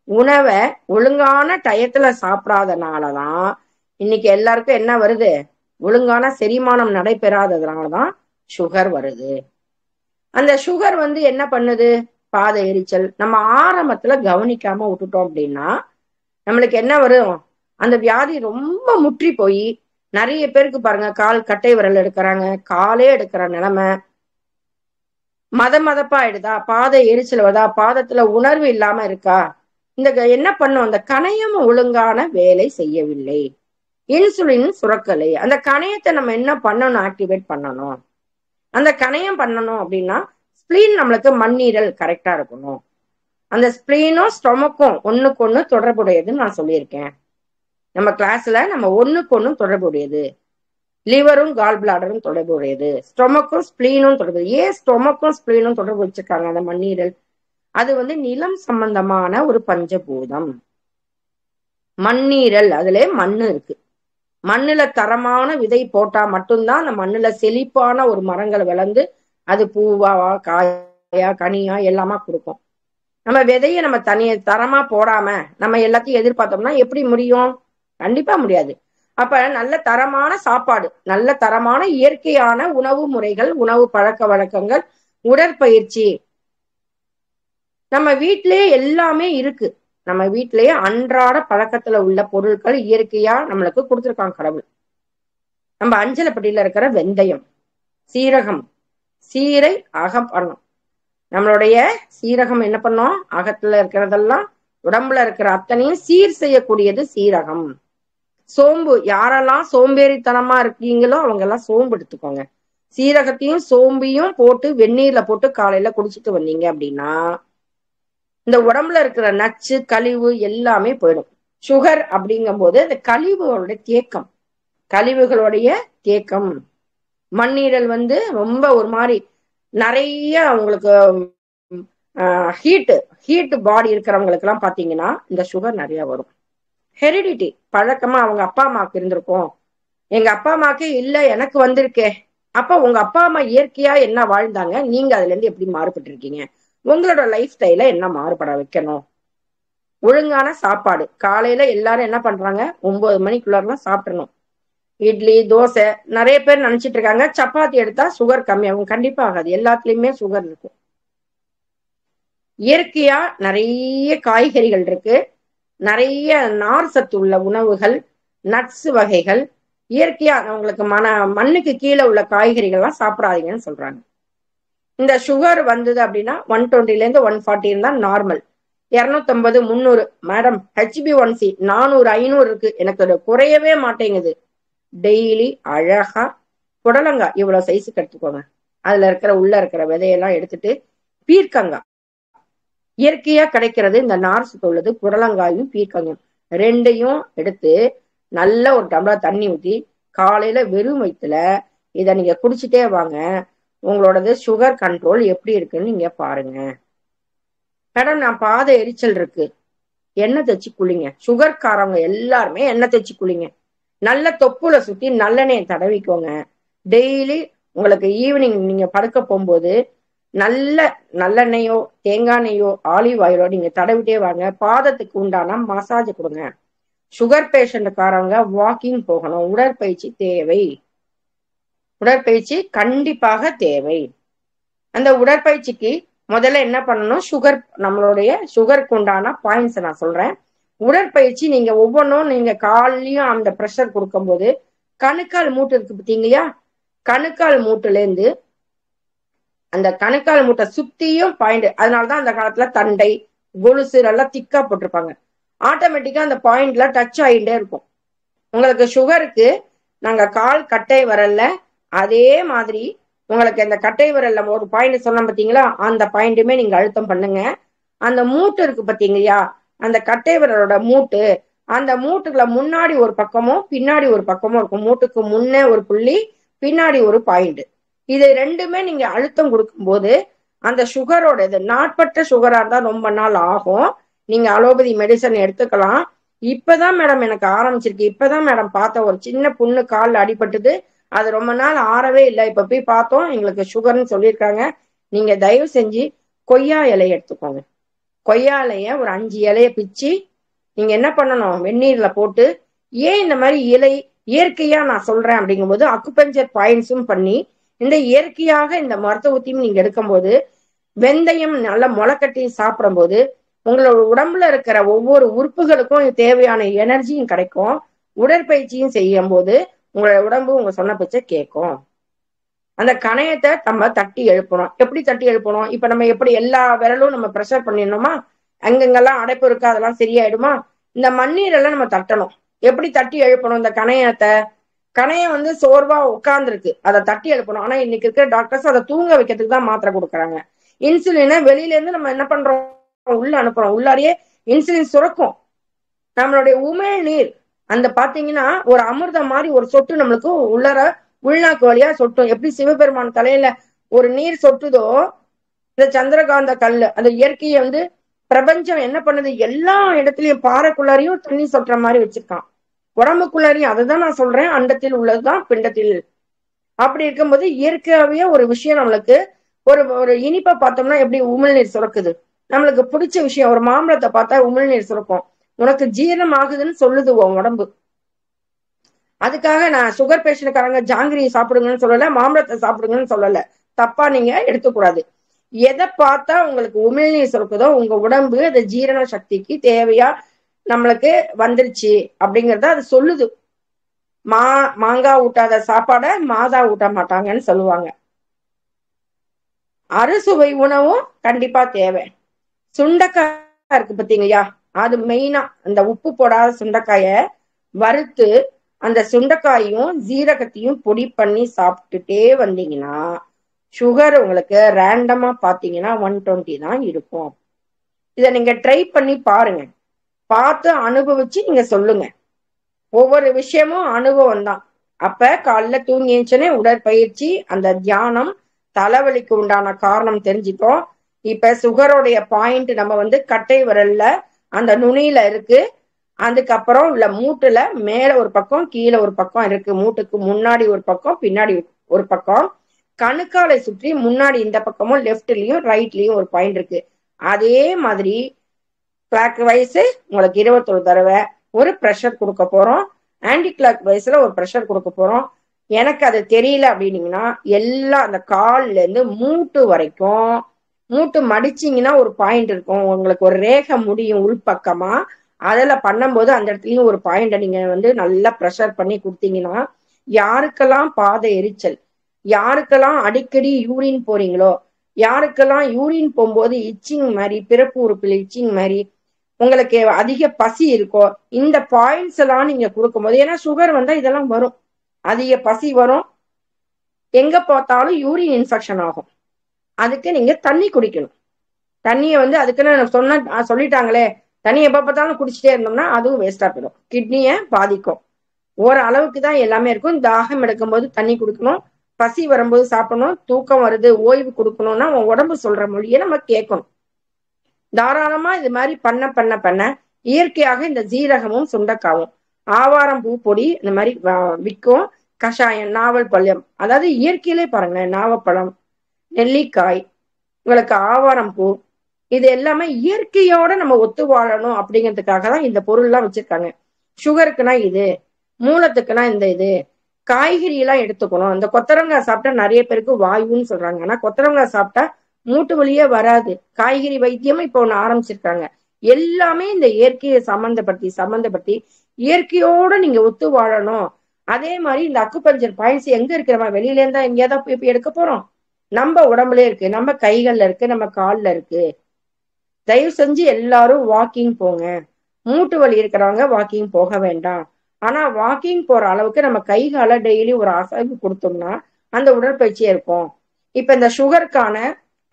உணவை ஒழுங்கான டயத்துல சாப்பிடாதனாலதான் இன்னைக்கு எல்லாருக்கும் என்ன வருது? ஒழுங்கான செரிமானம் நடைபெறாததுனாலதான் சுகர் வருது. அந்த சுகர் என்ன பண்ணுது? பாத எரிச்சல். நம்ம ஆரம்பத்துல கவனிக்காம விட்டுட்டோம் அப்படின்னா நம்மளுக்கு என்ன வரும்? அந்த வியாதி ரொம்ப முற்றி போய் நிறைய பேருக்கு பாருங்க, கால் கட்டை விரல் எடுக்கிறாங்க, காலே எடுக்கிற நிலைமை, மதப்பா ஆயிடுதா, பாத எரிச்சல் வருதா, பாதத்துல உணர்வு இல்லாம இருக்கா, இந்த என்ன பண்ணும், அந்த கணையம் ஒழுங்கான வேலை செய்யவில்லை, இன்சுலின் சுரக்கலை. அந்த கணையத்தை நம்ம என்ன பண்ணணும், ஆக்டிவேட் பண்ணணும். அந்த கணையம் பண்ணணும் அப்படின்னா ஸ்பிளீன், நம்மளுக்கு மண்ணீரல் கரெக்டா இருக்கணும். அந்த ஸ்பிளீனும் ஸ்டொமக்கும் ஒண்ணுக்கு ஒண்ணு தொடர்புடையதுன்னு நான் சொல்லியிருக்கேன் நம்ம கிளாஸ்ல. நம்ம ஒண்ணுக்கு ஒண்ணும் தொடர்புடையது. லிவரும் கால் பிளாடரும் தொடர்புடையது, ஸ்டொமக்கும் ஸ்பிளீனும் தொடர்பு. ஏன் ஸ்டொமக்கும் ஸ்பிளீனும் தொடர்பு வச்சிருக்காங்க? அந்த மண்ணீரல் அது நிலம் சம்பந்தமான ஒரு பஞ்சபூதம். மண்ணீரல் அதுல மண்ணு இருக்கு. மண்ணுல தரமான விதை போட்டா மட்டும்தான் அந்த மண்ணுல செழிப்பான ஒரு மரங்கள் வளர்ந்து அது பூவா காயா கனியா எல்லாமா கொடுக்கும். நம்ம விதைய நம்ம தரமா போடாம நம்ம எல்லாத்தையும் எதிர்பார்த்தோம்னா எப்படி முடியும்? கண்டிப்பா முடியாது. அப்ப நல்ல தரமான சாப்பாடு, நல்ல தரமான இயற்கையான உணவு முறைகள், உணவு பழக்க வழக்கங்கள், உடற்பயிற்சி நம்ம வீட்டிலேயே எல்லாமே இருக்கு. நம்ம வீட்டிலேயே அன்றாட பழக்கத்துல உள்ள பொருட்கள் இயற்கையா நம்மளுக்கு கொடுத்துருக்காங்க கடவுள். நம்ம அஞ்சலப்பட்டியில இருக்கிற வெந்தயம், சீரகம், சீரை அகம் பண்ணும். நம்மளுடைய சீரகம் என்ன பண்ணும்? அகத்துல இருக்கிறதெல்லாம் உடம்புல இருக்கிற அத்தனையும் சீர் செய்யக்கூடியது சீரகம். சோம்பு, யாரெல்லாம் சோம்பேறித்தனமா இருக்கீங்களோ அவங்க எல்லாம் சோம்பு எடுத்துக்கோங்க. சீரகத்தையும் சோம்பையும் போட்டு வெந்நீர்ல போட்டு காலையில குடிச்சிட்டு வந்தீங்க அப்படின்னா இந்த உடம்புல இருக்கிற நச்சு கழிவு எல்லாமே போயிடும். சுகர் அப்படிங்கும் போது அந்த கழிவுகளுடைய தேக்கம், கழிவுகளுடைய தேக்கம். மண்ணீரல் ரொம்ப ஒரு மாதிரி நிறைய உங்களுக்கு ஹீட் பாடி இருக்கிறவங்களுக்கு எல்லாம் பாத்தீங்கன்னா இந்த சுகர் நிறைய வரும். ஹெரிடிட்டி, பழக்கமா அவங்க அப்பா அம்மாவுக்கு இருந்திருக்கும். எங்க அப்பா அம்மாவுக்கு இல்ல, எனக்கு வந்திருக்கே. அப்ப உங்க அப்பா அம்மா இயற்கையா என்ன வாழ்ந்தாங்க, நீங்க அதுல இருந்து எப்படி மாறுபட்டு இருக்கீங்க? உங்களோட லைஃப் ஸ்டைல என்ன மாறுபட வைக்கணும்? ஒழுங்கான சாப்பாடு. காலையில எல்லாரும் என்ன பண்றாங்க, 9 மணிக்குள்ளலாம் சாப்பிடணும். இட்லி தோசை. நிறைய பேர் நினைச்சிட்டு இருக்காங்க சப்பாத்தி எடுத்தா சுகர் கம்மியாகும். கண்டிப்பா ஆகாது, எல்லாத்துலயுமே சுகர் இருக்கும். இயற்கையா நிறைய காய்கறிகள் இருக்கு, நிறைய நார் சத்து உள்ள உணவுகள், நட்ஸ் வகைகள். இயற்கையா உங்களுக்கு மண்ணுக்கு கீழே உள்ள காய்கறிகள்லாம் சாப்பிடாதீங்கன்னு சொல்றாங்க. இந்த சுகர் வந்தது அப்படின்னா 120 இருந்து 140 இருந்தா நார்மல். 250 300 மேடம் HbA1c 400 500 இருக்கு, எனக்கு அது குறையவே மாட்டேங்குது. டெய்லி அழகா புடலங்காய் இவ்வளவு சைஸுக்கு எடுத்துக்கோங்க. அதுல இருக்கிற உள்ள இருக்கிற விதையெல்லாம் எடுத்துட்டு, பீர்க்கங்காய் இயற்கையா கிடைக்கிறது, இந்த நார் சத்து உள்ளது புடலங்காயும் பீர்க்கங்காயும் ரெண்டையும் எடுத்து நல்ல ஒரு டம்ளர் தண்ணி ஊத்தி காலையில வெறும் வயிற்றுல இதை நீங்க குடிச்சிட்டே வாங்க. உங்களோடது சுகர் கண்ட்ரோல் எப்படி இருக்குன்னு நீங்க பாருங்க. மேடம் நான் பாத எரிச்சல் இருக்கு, எண்ணெய் தேய்ச்சி குளிங்க. சுகர்காரவங்க எல்லாருமே எண்ணெய் தேய்ச்சி குளிங்க. நல்ல தொப்புல சுத்தி நல்லெண்ணெய் தடவிக்கோங்க. டெய்லி உங்களுக்கு ஈவினிங் நீங்க படுக்க போகும்போது நல்லெண்ணெயோ தேங்காய் நெய்யோ ஆலிவ் ஆயிலோ நீங்க தடவிட்டே வாங்க. பாதத்துக்கு உண்டான மசாஜ் கொடுங்க. சுகர் பேஷண்ட்காரவங்க வாக்கிங் போகணும். உடற்பயிற்சி தேவை, உடற்பயிற்சி கண்டிப்பாக தேவை. அந்த உடற்பயிற்சிக்கு முதல்ல என்ன பண்ணணும், நம்மளுடைய சுகருக்கு உண்டான பாயிண்ட்ஸ் நான் சொல்றேன். உடற்பயிற்சி நீங்க ஒவ்வொன்றும் நீங்க காலையும் அந்த ப்ரெஷர் கொடுக்கும் போது கணுக்கால் மூட்டு இருக்கு பார்த்தீங்களா, கணுக்கால் மூட்டுல இருந்து அந்த கணுக்கால் மூட்டை சுத்தியும் பாயிண்ட். அதனாலதான் அந்த காலத்துல தண்டை கொலுசு எல்லாம் திக்கா போட்டிருப்பாங்க. ஆட்டோமேட்டிக்கா அந்த பாயிண்ட்ல டச் ஆகிட்டே இருக்கும். உங்களுக்கு சுகருக்கு நாங்க கால் கட்டை வரல, அதே மாதிரி உங்களுக்கு இந்த கட்டை விரல்ல ஒரு பாயிண்ட் சொன்னோம் பார்த்தீங்களா, அந்த பாயிண்ட்டுமே நீங்க அழுத்தம் பண்ணுங்க. அந்த மூட்டு இருக்கு பார்த்தீங்களா, அந்த கட்டை விரலோட மூட்டு, அந்த மூட்டுக்குள்ள முன்னாடி ஒரு பக்கமும் பின்னாடி ஒரு பக்கமும் இருக்கும். மூட்டுக்கு முன்னே ஒரு புள்ளி, பின்னாடி ஒரு பாயிண்ட். இது ரெண்டுமே நீங்க அழுத்தம் கொடுக்கும்போது அந்த சுகரோட இது நாட்பட்ட சுகரா இருந்தா ரொம்ப நாள் ஆகும். நீங்க அலோபதி மெடிசன் எடுத்துக்கலாம். இப்பதான் மேடம் எனக்கு ஆரம்பிச்சிருக்கு, இப்பதான் மேடம் பார்த்தேன், ஒரு சின்ன புண்ணு காலில் அடிபட்டுது, அது ரொம்ப நாள் ஆறவே இல்லை, இப்ப போய் பார்த்தோம் எங்களுக்கு சுகர்னு சொல்லியிருக்காங்க. நீங்க தயவு செஞ்சு கொய்யா இலையை எடுத்துக்கோங்க. கொய்யா இலைய ஒரு 5 இலைய பிச்சு நீங்க என்ன பண்ணணும், வெந்நீர்ல போட்டு. ஏன் இந்த மாதிரி இலை இயற்கையா நான் சொல்றேன் அப்படிங்கும்போது அக்குபஞ்சர் பாயிண்ட்ஸும் பண்ணி இந்த இயற்கையாக இந்த மருத்துவத்தையும் நீங்க எடுக்கும்போது வெந்தயம் நல்லா முளைக்கட்டி சாப்பிடும் போது உங்களோட உடம்புல இருக்கிற ஒவ்வொரு உறுப்புகளுக்கும் தேவையான எனர்ஜியும் கிடைக்கும். உடற்பயிற்சியும் செய்யும் போது உங்களோட உடம்பு உங்க சொன்ன பேச்ச கேட்கும். அந்த கணையத்தை நம்ம தட்டி எழுப்பணும். எப்படி தட்டி எழுப்பணும்? இப்ப நம்ம எப்படி எல்லா விரலும் நம்ம ப்ரெஷர் பண்ணிடணுமா? அங்கங்கெல்லாம் அடைப்பு இருக்கா, அதெல்லாம் சரியாயிடுமா. இந்த மண்ணீரெல்லாம் நம்ம தட்டணும். எப்படி தட்டி எழுப்பணும்? இந்த கணையம் வந்து சோர்வா உட்கார்ந்துருக்கு, அதை தட்டி எழுப்பணும். ஆனா இன்னைக்கு இருக்கிற டாக்டர்ஸ் அதை தூங்க வைக்கிறதுக்கு தான் மாத்திரை கொடுக்குறாங்க. இன்சுலினை வெளியில இருந்து நம்ம என்ன பண்றோம், உள்ள அனுப்புறோம். உள்ளாரியே இன்சுலின் சுரக்கும். நம்மளுடைய உமிழ் நீர் அந்த பாத்தீங்கன்னா ஒரு அமிர்தம் மாதிரி ஒரு சொட்டு நம்மளுக்கு உள்ளர உள்நாக்கு வழியா சொட்டும். எப்படி சிவபெருமான் தலையில ஒரு நீர் சொட்டுதோ, இந்த சந்திரகாந்த கல்லு அந்த இயற்கையை வந்து பிரபஞ்சம் என்ன பண்ணுது, எல்லா இடத்துலயும் பாறைக்குள்ளாரையும் தண்ணி சொட்டுற மாதிரி வச்சிருக்கான். உடம்புக்குள்ளாரையும். அதுதான் நான் சொல்றேன், அண்டத்தில் உள்ளதுதான் பிண்டத்தில். அப்படி இருக்கும்போது இயற்கையாவே ஒரு விஷயம் நம்மளுக்கு ஒரு ஒரு இனிப்பை பார்த்தோம்னா எப்படி உமிழ்நீர் சுரக்குது. நம்மளுக்கு பிடிச்ச விஷயம் ஒரு மாம்பழத்தை பார்த்தா உமிழ்நீர் சுரக்கும். உனக்கு ஜீரணம் ஆகுதுன்னு சொல்லுது உன் உடம்பு. அதுக்காக நான் சுகர் பேஷண்ட்காரங்க ஜாங்கிரியை சாப்பிடுங்கன்னு சொல்லல, மாம்பழத்தை சாப்பிடுங்கன்னு சொல்லல. தப்பா நீங்க எடுத்துக்கூடாது. எதை பார்த்தா உங்களுக்கு உமிழ்நீர் சுரக்குதோ உங்க உடம்பு அது ஜீரண சக்திக்கு தேவையா நம்மளுக்கு வந்துருச்சு அப்படிங்கறத அது சொல்லுது. மாங்காய் ஊட்டாத சாப்பாட மாதா ஊட்ட மாட்டாங்கன்னு சொல்லுவாங்க. அறுசுவை உணவும் கண்டிப்பா தேவை. சுண்டைக்காய் இருக்கு பாத்தீங்கய்யா, அது மெயினா அந்த உப்பு போடாத சுண்டைக்காய வறுத்து அந்த சுண்டைக்காயும் ஜீரகத்தையும் பொடி பண்ணி சாப்பிட்டுட்டே வந்தீங்கன்னா சுகர் உங்களுக்கு ரேண்டமா பாத்தீங்கன்னா 120 தான் இருக்கும். இதை நீங்க ட்ரை பண்ணி பாருங்க. பார்த்து அனுபவிச்சு நீங்க சொல்லுங்க. ஒவ்வொரு விஷயமும் அனுபவம் தான். அப்ப காலைல தூங்கி எழுந்துச்சுனே உடற்பயிற்சி, அந்த தியானம், தலைவலிக்கு உண்டான காரணம் தெரிஞ்சுட்டோம். இப்ப சுகருடைய பாயிண்ட் நம்ம வந்து கட்டை விரல்ல அந்த நுனியில இருக்கு. அதுக்கப்புறம் உள்ள மூட்டுல மேல ஒரு பக்கம் கீழே ஒரு பக்கம் இருக்கு. மூட்டுக்கு முன்னாடி ஒரு பக்கம் பின்னாடி ஒரு பக்கம். கணுக்காலை சுற்றி முன்னாடி இந்த பக்கமும் லெஃப்ட்லயும் ரைட்லயும் ஒரு பாயிண்ட் இருக்கு. அதே மாதிரி கிளாக் வைஸ் உங்களுக்கு 21 தடவை ஒரு ப்ரெஷர் கொடுக்க போறோம். ஆன்டி கிளாக் வைஸ்ல ஒரு ப்ரெஷர் கொடுக்க போறோம். எனக்கு அது தெரியல அப்படின்னீங்கன்னா எல்லாம் அந்த கால்ல இருந்து மூட்டு வரைக்கும், மூட்டு மடிச்சிங்கன்னா ஒரு பாயிண்ட் இருக்கும். உங்களுக்கு ஒரு ரேகை முடியும் உள்பக்கமா. அதில் பண்ணும்போது அந்த இடத்துலயும் ஒரு பாயிண்ட நீங்க வந்து நல்லா ப்ரெஷர் பண்ணி கொடுத்தீங்கன்னா, யாருக்கெல்லாம் பாதை எரிச்சல், யாருக்கெல்லாம் அடிக்கடி யூரின் போறீங்களோ, யாருக்கெல்லாம் யூரின் போகும்போது இச்சிங் மாதிரி, பிறப்பு உறுப்பில் இச்சிங் மாதிரி, உங்களுக்கு அதிக பசி இருக்கோ, இந்த பாயிண்ட்ஸ் எல்லாம் நீங்க கொடுக்கும்போது, ஏன்னா சுகர் வந்தா இதெல்லாம் வரும். அதிக பசி வரும், எங்க பார்த்தாலும் யூரின் இன்ஃபெக்ஷன் ஆகும். அதுக்கு நீங்க தண்ணி குடிக்கணும். தண்ணியை வந்து அதுக்குன்னு சொல்லிட்டாங்களே, தண்ணி எப்ப பார்த்தாலும் குடிச்சிட்டே இருந்தோம்னா அதுவும் வேஸ்டா போயிடும், கிட்னியை பாதிக்கும். ஒரு அளவுக்கு தான் எல்லாமே இருக்கும். தாகம் எடுக்கும்போது தண்ணி குடிக்கணும், பசி வரும்போது சாப்பிடணும், தூக்கம் வருது ஓய்வு கொடுக்கணும்னா உன் உடம்பு சொல்ற மொழியை நம்ம கேட்கணும். தாராளமா இது மாதிரி பண்ண பண்ண பண்ண இயற்கையாக இந்த ஜீரகமும் சுண்டக்காவும் ஆவாரம் பூ பொடி இந்த மாதிரி விற்கும். கஷாயம், நாவல் பழம், அதாவது இயற்கையிலே பாருங்களேன், நாவப்பழம், நெல்லிக்காய், உங்களுக்கு ஆவாரம் பூ, இது எல்லாமே இயற்கையோட நம்ம ஒத்து வாழணும் அப்படிங்கிறதுக்காக தான் இந்த பொருள்லாம் வச்சிருக்காங்க. சுகருக்குன்னா இது, மூலத்துக்குன்னா இந்த இது, காய்கறி எல்லாம் எடுத்துக்கணும். இந்த கொத்தரங்காய் சாப்பிட்டா நிறைய பேருக்கு வாயுன்னு சொல்றாங்க. ஆனா கொத்தரங்காய் சாப்பிட்டா மூட்டு வலியே வராது. காய்கறி வைத்தியமும் இப்போ ஒண்ணு ஆரம்பிச்சிருக்காங்க. எல்லாமே இந்த இயற்கையை சம்பந்தப்படுத்தி இயற்கையோட நீங்க ஒத்து வாழணும். அதே மாதிரி இந்த அக்குபஞ்சர் பாயிண்ட்ஸ் எங்க இருக்கிறவன் வெளியில இருந்தா எங்கேயாதான் போய் எடுக்க போறோம்? நம்ம உடம்புல இருக்கு, நம்ம கைகள்ல இருக்கு, நம்ம கால்ல இருக்கு. தயவு செஞ்சு எல்லாரும் வாக்கிங் போங்க. மூட்டு வலி இருக்கிறவங்க வாக்கிங் போக வேண்டாம். ஆனா வாக்கிங் போற அளவுக்கு நம்ம கை கால டெய்லி ஒரு அசைவு கொடுத்தோம்னா அந்த உடற்பயிற்சியா இருக்கும். இப்ப இந்த சுகருக்கான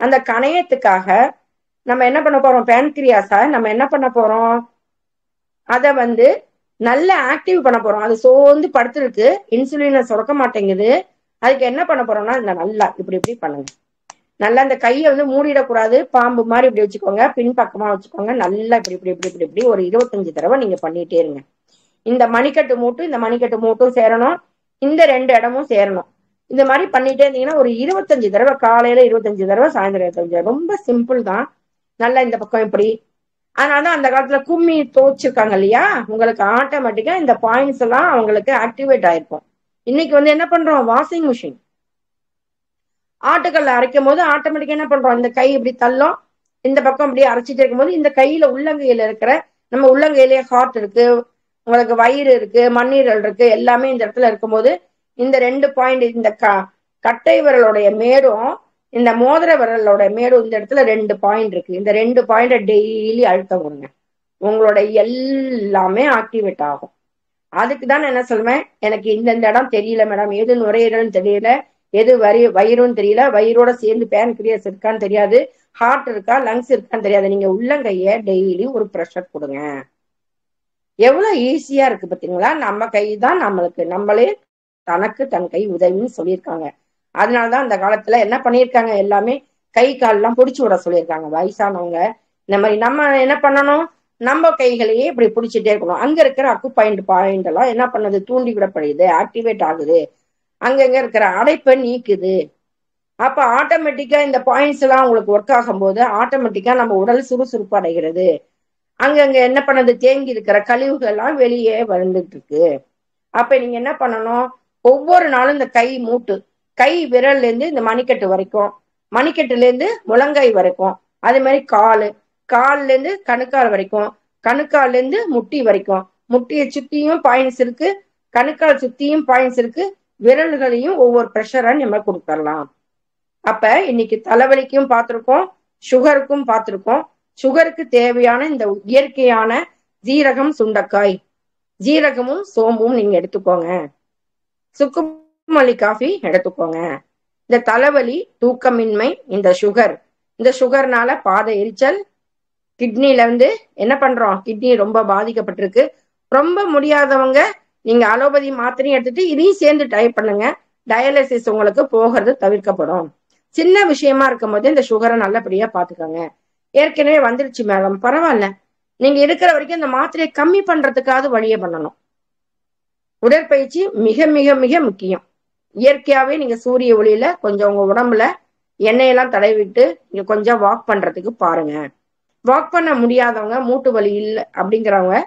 அந்த கணையத்துக்காக நம்ம என்ன பண்ண போறோம், பேன்கிரியாஸா நம்ம என்ன பண்ண போறோம், அதை வந்து நல்ல ஆக்டிவ் பண்ண போறோம். அது சோர்ந்து படுத்துருக்கு, இன்சுலினை சுரக்க மாட்டேங்குது. அதுக்கு என்ன பண்ண போறோம்னா இந்த நல்லா இப்படி இப்படி பண்ணுங்க. நல்லா இந்த கையை வந்து மூடிடக்கூடாது, பாம்பு மாதிரி இப்படி வச்சுக்கோங்க, பின்பக்கமா வச்சுக்கோங்க. நல்லா இப்படி இப்படி இப்படி இப்படி இப்படி ஒரு 25 தடவை நீங்க பண்ணிட்டே இருங்க. இந்த மணிக்கட்டு மூட்டும் சேரணும், இந்த 2 இடமும் சேரணும். இந்த மாதிரி பண்ணிட்டே இருந்தீங்கன்னா ஒரு 25 தடவை, காலையில 25 தடவை, சாயந்தரம் 25 தடவை. ரொம்ப சிம்பிள் தான். நல்லா இந்த பக்கம் இப்படி. அதனாலதான் அந்த காலத்துல கும்மி தோச்சிருக்காங்க இல்லையா, உங்களுக்கு ஆட்டோமேட்டிக்கா இந்த பாயிண்ட்ஸ் எல்லாம் அவங்களுக்கு ஆக்டிவேட் ஆயிருக்கும். இன்னைக்கு வந்து என்ன பண்றோம், வாஷிங் மிஷின், ஆட்டுக்கல்ல அரைக்கும் போது ஆட்டோமேட்டிக்கா என்ன பண்றோம், இந்த கை இப்படி தள்ளும், இந்த பக்கம் இப்படி அரைச்சிட்டு இருக்கும்போது இந்த கையில உள்ளங்கையில இருக்கிற, நம்ம உள்ளங்கையிலேயே ஹார்ட் இருக்கு, உங்களுக்கு வயிறு இருக்கு, மண்ணீரல் இருக்கு, எல்லாமே இந்த இடத்துல இருக்கும்போது இந்த 2 பாயிண்ட், இந்த கட்டை விரலுடைய மேடும் இந்த மோதிர விரலோட மேடு இந்த இடத்துல 2 பாயிண்ட் இருக்கு. இந்த 2 பாயிண்ட டெய்லி அழுத்தம் கொடுங்க. உங்களோட எல்லாமே ஆக்டிவேட் ஆகும். அதுக்கு தான் என்ன சொல்லுவேன், எனக்கு இந்த இடம் தெரியல மேடம், எது நுரையீரல்னு தெரியல, எது வயிறுன்னு தெரியல, வயிறோட சேர்ந்து பேன்கிரியாஸ் இருக்கான்னு தெரியாது, ஹார்ட் இருக்கா லங்ஸ் இருக்கான்னு தெரியாது. நீங்க உள்ளங்கைய டெய்லி ஒரு ப்ரெஷர் கொடுங்க. எவ்வளவு ஈஸியா இருக்கு பாத்தீங்களா? நம்ம கை தான் நம்மளே தனக்கு தன் கை உதவின்னு சொல்லியிருக்காங்க. அதனாலதான் அந்த காலத்துல என்ன பண்ணியிருக்காங்க, எல்லாமே கை கால் எல்லாம் பிடிச்சு விட சொல்லியிருக்காங்க. வயசானவங்க இந்த மாதிரி நம்ம என்ன பண்ணணும், நம்ம கைகளையே இப்படி பிடிச்சிட்டே இருக்கணும். அங்க இருக்கிற அக்கு பாயிண்ட் எல்லாம் என்ன பண்ணுது, தூண்டி விடப்படுது, ஆக்டிவேட் ஆகுது, அங்கங்க இருக்கிற அடைப்பை நீக்குது. அப்ப ஆட்டோமேட்டிக்கா இந்த பாயிண்ட்ஸ் எல்லாம் உங்களுக்கு ஒர்க் ஆகும் போது ஆட்டோமேட்டிக்கா நம்ம உடல் சுறுசுறுப்பு அடைகிறது. அங்கங்க என்ன பண்ணது, தேங்கி இருக்கிற கழிவுகள் எல்லாம் வெளியே வந்துட்டு இருக்கு. அப்ப நீங்க என்ன பண்ணணும், ஒவ்வொரு நாளும் இந்த கை மூட்டு, கை விரல்ல இருந்து இந்த மணிக்கட்டு வரைக்கும், மணிக்கட்டுல இருந்து முழங்கை வரைக்கும், அதே மாதிரி கால்ல இருந்து கணுக்கால் வரைக்கும், கணுக்கால்ல இருந்து முட்டி வரைக்கும், முட்டியை சுத்தியும் பாயிண்ட்ஸ் இருக்கு, கணுக்கால் சுத்தியும் பாயிண்ட்ஸ் இருக்கு, விரல்களையும் ஒவ்வொரு ப்ரெஷரா நம்ம கொடுத்துடலாம். அப்ப இன்னைக்கு தலைவலிக்கும் பார்த்திருக்கோம், சுகருக்கும் பார்த்திருக்கோம். சுகருக்கு தேவையான இந்த இயற்கையான ஜீரகம், சுண்டைக்காய், ஜீரகமும் சோம்பும் நீங்க எடுத்துக்கோங்க. சுக்குமல்லி காஃபி எடுத்துக்கோங்க. இந்த தலைவலி, தூக்கமின்மை, இந்த சுகர்னால பாத எரிச்சல், கிட்னில என்ன பண்றோம், கிட்னி ரொம்ப பாதிக்கப்பட்டிருக்கு. ரொம்ப முடியாதவங்க நீங்க அலோபதி மாத்திரையும் எடுத்துட்டு இதையும் சேர்ந்து ட்ரை பண்ணுங்க. டயாலிசிஸ் உங்களுக்கு போகிறது தவிர்க்கப்படும். சின்ன விஷயமா இருக்கும் போது இந்த சுகரை நல்லபடியா பாத்துக்கோங்க. ஏற்கனவே வந்துருச்சு மேடம், பரவாயில்ல, நீங்க இருக்கிற வரைக்கும் இந்த மாத்திரையை கம்மி பண்றதுக்காவது வழியை பண்ணணும். உடற்பயிற்சி மிக மிக மிக முக்கியம். இயற்கையாவே நீங்க சூரிய ஒளியில கொஞ்சம் உங்க உடம்புல எண்ணெயெல்லாம் தடவிட்டு நீங்க கொஞ்சம் வாக் பண்றதுக்கு பாருங்க. வாக் பண்ண முடியாதவங்க, மூட்டு வலி இல்லை அப்படிங்கிறவங்க,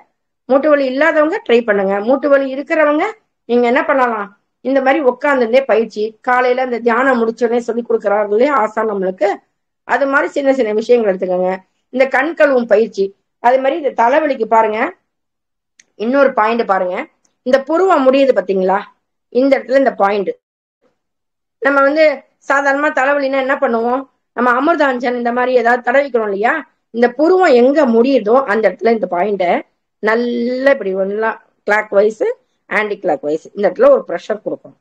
மூட்டு வலி இல்லாதவங்க ட்ரை பண்ணுங்க. மூட்டு வலி இருக்கிறவங்க நீங்க என்ன பண்ணலாம், இந்த மாதிரி உட்காந்துருந்தே பயிற்சி, காலையில இந்த தியானம் முடிச்சோடனே சொல்லி கொடுக்குறாங்களே ஆசான் நம்மளுக்கு, அது மாதிரி சின்ன சின்ன விஷயங்கள் எடுத்துக்கோங்க. இந்த கண் கழுவும் பயிற்சி, அது மாதிரி இந்த தலைவலிக்கு பாருங்க. இன்னொரு பாயிண்ட் பாருங்க, இந்த புருவம் முடியுது பாத்தீங்களா, இந்த இடத்துல இந்த பாயிண்ட் நம்ம சாதாரணமா தலைவலினா என்ன பண்ணுவோம், நம்ம அமிர்தாஞ்சன் இந்த மாதிரி ஏதாவது தடவிக்கிறோம் இல்லையா, இந்த புருவம் எங்க முடியுதோ அந்த இடத்துல இந்த பாயிண்ட நல்லா இப்படி ஒன்லாம் clockwise anticlockwise இந்த இடத்துல ஒரு ப்ரெஷர் கொடுக்கணும்.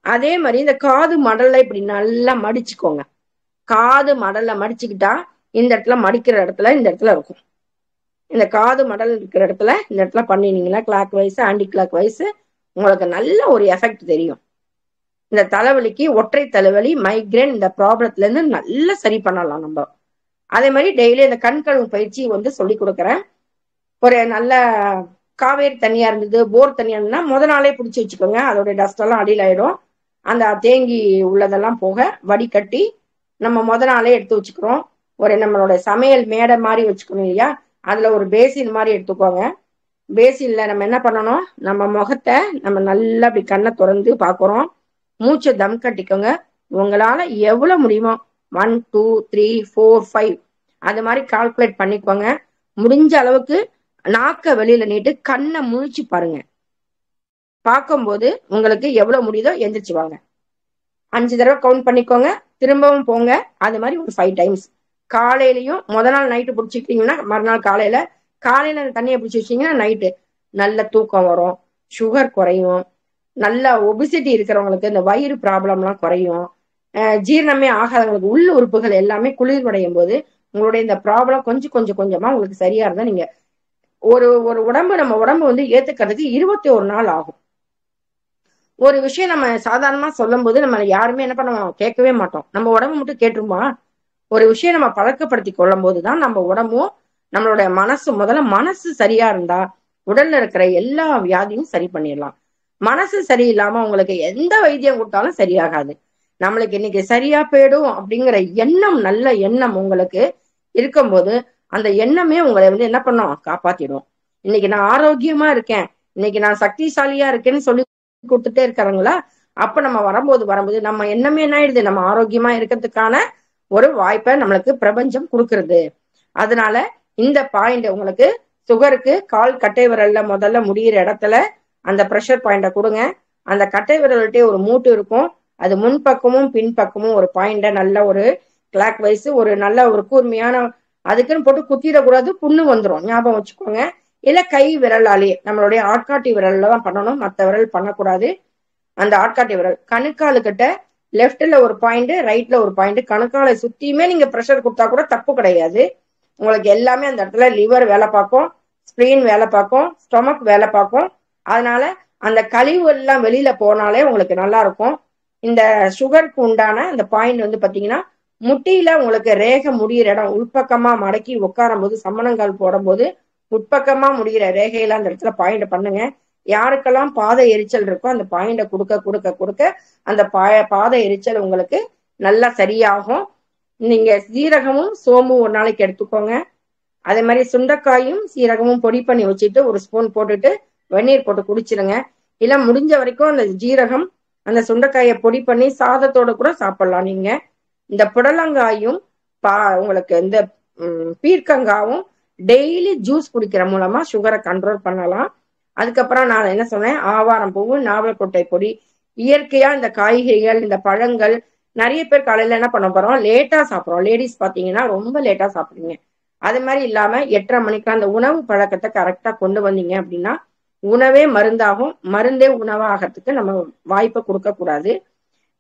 அதே மாதிரி இந்த காது மடல்ல இப்படி நல்லா மடிச்சுக்கோங்க. காது மடல்ல மடிச்சுக்கிட்டா இந்த இடத்துல மடிக்கிற இடத்துல இந்த இடத்துல இருக்கும். இந்த காது மடல் இருக்கிற இடத்துல இந்த இடத்துல பண்ணினீங்கன்னா clockwise anticlockwise உங்களுக்கு நல்ல ஒரு எஃபெக்ட் தெரியும். இந்த தலைவலிக்கு, ஒற்றை தலைவலி, மைக்ரேன், இந்த ப்ராப்ளத்துல இருந்து நல்லா சரி பண்ணலாம் நம்ம. அதே மாதிரி டெய்லி இந்த கண் கழுவும் பயிற்சி சொல்லி கொடுக்குறேன். ஒரு நல்ல காவேரி தண்ணியா இருந்தது, போர் தண்ணியா இருந்ததுன்னா முத நாளே பிடிச்சி வச்சுக்கோங்க. அதோட டஸ்ட் எல்லாம் அடியில் ஆயிடும். அந்த தேங்கி உள்ளதெல்லாம் போக வடிகட்டி நம்ம முத நாளே எடுத்து வச்சுக்கிறோம். ஒரு நம்மளோட சமையல் மேடை மாதிரி வச்சுக்கணும் இல்லையா, அதுல ஒரு பேசின் மாதிரி எடுத்துக்கோங்க. பேசின்ல நம்ம என்ன பண்ணணும், நம்ம முகத்தை நம்ம நல்லா அப்படி கண்ணை திறந்து பாக்குறோம். மூச்சை தம் கட்டிக்கோங்க. உங்களால எவ்வளவு முடியுமோ 1 2 3 4 5 அது மாதிரி கால்குலேட் பண்ணிக்கோங்க. முடிஞ்ச அளவுக்கு நாக்க வெளியில நீட்டு கண்ணை முழிச்சு பாருங்க. பார்க்கும்போது உங்களுக்கு எவ்வளவு முடியுதோ எந்திரிச்சு வாங்க. 5 தடவை கவுண்ட் பண்ணிக்கோங்க. திரும்பவும் போங்க. அது மாதிரி ஒரு 5 டைம்ஸ். காலையிலயும் முத நாள் நைட்டு பிடிச்சிக்கிட்டீங்கன்னா மறுநாள் காலையில அந்த தண்ணியை பிடிச்சி வச்சிங்கன்னா நைட்டு நல்ல தூக்கம் வரும், சுகர் குறையும், நல்ல ஒபிசிட்டி இருக்கிறவங்களுக்கு இந்த வயிறு ப்ராப்ளம்லாம் குறையும், ஜீரணமே ஆகாதவங்களுக்கு உள்ள உறுப்புகள் எல்லாமே குளிர்வடையும் போது உங்களுடைய இந்த ப்ராப்ளம் கொஞ்சம் கொஞ்சமா உங்களுக்கு சரியா இருந்தா நீங்க ஒரு உடம்பு, நம்ம உடம்பு ஏத்துக்கிறதுக்கு 21 நாள் ஆகும். ஒரு விஷயம் நம்ம சாதாரணமா சொல்லும் போது நம்ம யாருமே என்ன பண்ணுவோம், கேட்கவே மாட்டோம். நம்ம உடம்பு மட்டும் கேட்டுருமா? ஒரு விஷயம் நம்ம பழக்கப்படுத்தி கொள்ளும் போதுதான் நம்ம உடம்பும் நம்மளுடைய முதல்ல மனசு சரியா இருந்தா உடல்ல இருக்கிற எல்லா வியாதியும் சரி பண்ணிடலாம். மனசு சரியில்லாம உங்களுக்கு எந்த வைத்தியம் கொடுத்தாலும் சரியாகாது. நம்மளுக்கு இன்னைக்கு சரியா போயிடும் அப்படிங்கிற எண்ணம், நல்ல எண்ணம் உங்களுக்கு இருக்கும்போது அந்த எண்ணமே உங்களை என்ன பண்ணும், காப்பாத்திடும். இன்னைக்கு நான் ஆரோக்கியமா இருக்கேன், இன்னைக்கு நான் சக்திசாலியா இருக்கேன்னு சொல்லி கொடுத்துட்டே இருக்காங்களா, அப்ப நம்ம வரும்போது நம்ம எண்ணமே என்ன ஆயிடுது, நம்ம ஆரோக்கியமா இருக்கிறதுக்கான ஒரு வாய்ப்பை நம்மளுக்கு பிரபஞ்சம் கொடுக்கறது. அதனால இந்த பாயிண்ட் உங்களுக்கு சுகருக்கு கால் கட்டை விரல்ல முதல்ல முடியிற இடத்துல அந்த ப்ரெஷர் பாயிண்ட கொடுங்க. அந்த கட்டை விரல்கிட்டே ஒரு மூட்டு இருக்கும், அது முன்பக்கமும் பின்பக்கமும் ஒரு பாயிண்ட நல்ல ஒரு கிளாக் வைஸ் ஒரு நல்ல ஒரு கூர்மையான அதுக்குன்னு போட்டு குத்திடக்கூடாது, புண்ணு வந்துடும், ஞாபகம் வச்சுக்கோங்க. இல்ல கை விரலாலே நம்மளுடைய ஆட்காட்டி விரல்ல தான் பண்ணணும், மற்ற விரல் பண்ணக்கூடாது. அந்த ஆட்காட்டி விரல் கணுக்காலு கிட்ட லெஃப்ட்ல ஒரு பாயிண்ட், ரைட்ல ஒரு பாயிண்ட், கணுக்காலை சுத்தியுமே நீங்க ப்ரெஷர் கொடுத்தா கூட தப்பு கிடையாது. உங்களுக்கு எல்லாமே அந்த இடத்துல லிவர் வேலை பார்க்கும், ஸ்பிளீன் வேலை பார்க்கும், ஸ்டொமக் வேலை பார்க்கும். அதனால அந்த கழிவு எல்லாம் வெளியில போனாலே உங்களுக்கு நல்லா இருக்கும். இந்த சுகருக்கு உண்டான அந்த பாயிண்ட் வந்து பாத்தீங்கன்னா முட்டியில உங்களுக்கு ரேகை முடிகிற இடம் உள்பக்கமா மடக்கி உட்காரும் போது சம்மணங்கால் போடும் போது உட்பக்கமா முடிகிற ரேகையில அந்த இடத்துல பாயிண்ட் பண்ணுங்க. யாருக்கெல்லாம் பாதை எரிச்சல் இருக்கோ அந்த பாயிண்ட கொடுக்க கொடுக்க கொடுக்க அந்த பாதை எரிச்சல் உங்களுக்கு நல்லா சரியாகும். நீங்க சீரகமும் சோம்பும் ஒரு நாளைக்கு எடுத்துக்கோங்க. அதே மாதிரி சுண்டைக்காயும் சீரகமும் பொடி பண்ணி வச்சுட்டு ஒரு ஸ்பூன் போட்டுட்டு வெந்நீர் போட்டு குடிச்சிருங்க. இல்ல முடிஞ்ச வரைக்கும் அந்த ஜீரகம் அந்த சுண்டைக்காயை பொடி பண்ணி சாதத்தோட கூட சாப்பிடலாம். நீங்க இந்த புடலங்காயும் உங்களுக்கு இந்த பீர்க்கங்காவும் டெய்லி ஜூஸ் குடிக்கிற மூலமா சுகரை கண்ட்ரோல் பண்ணலாம். அதுக்கப்புறம் நான் என்ன சொன்னேன், ஆவாரம் பூவு, நாவல்கொட்டை பொடி, இயற்கையா இந்த காய்கறிகள் இந்த பழங்கள். நிறைய பேர் காலையில என்ன பண்ண போறோம், லேட்டா சாப்பிட்றோம். லேடிஸ் பாத்தீங்கன்னா ரொம்ப லேட்டா சாப்பிடுறீங்க. அது மாதிரி இல்லாம 8:30 மணிக்கு அந்த உணவு பழக்கத்தை கரெக்டா கொண்டு வந்தீங்க அப்படின்னா உணவே மருந்தாகும். மருந்தே உணவாகிறதுக்கு நம்ம வாய்ப்பை கொடுக்க கூடாது.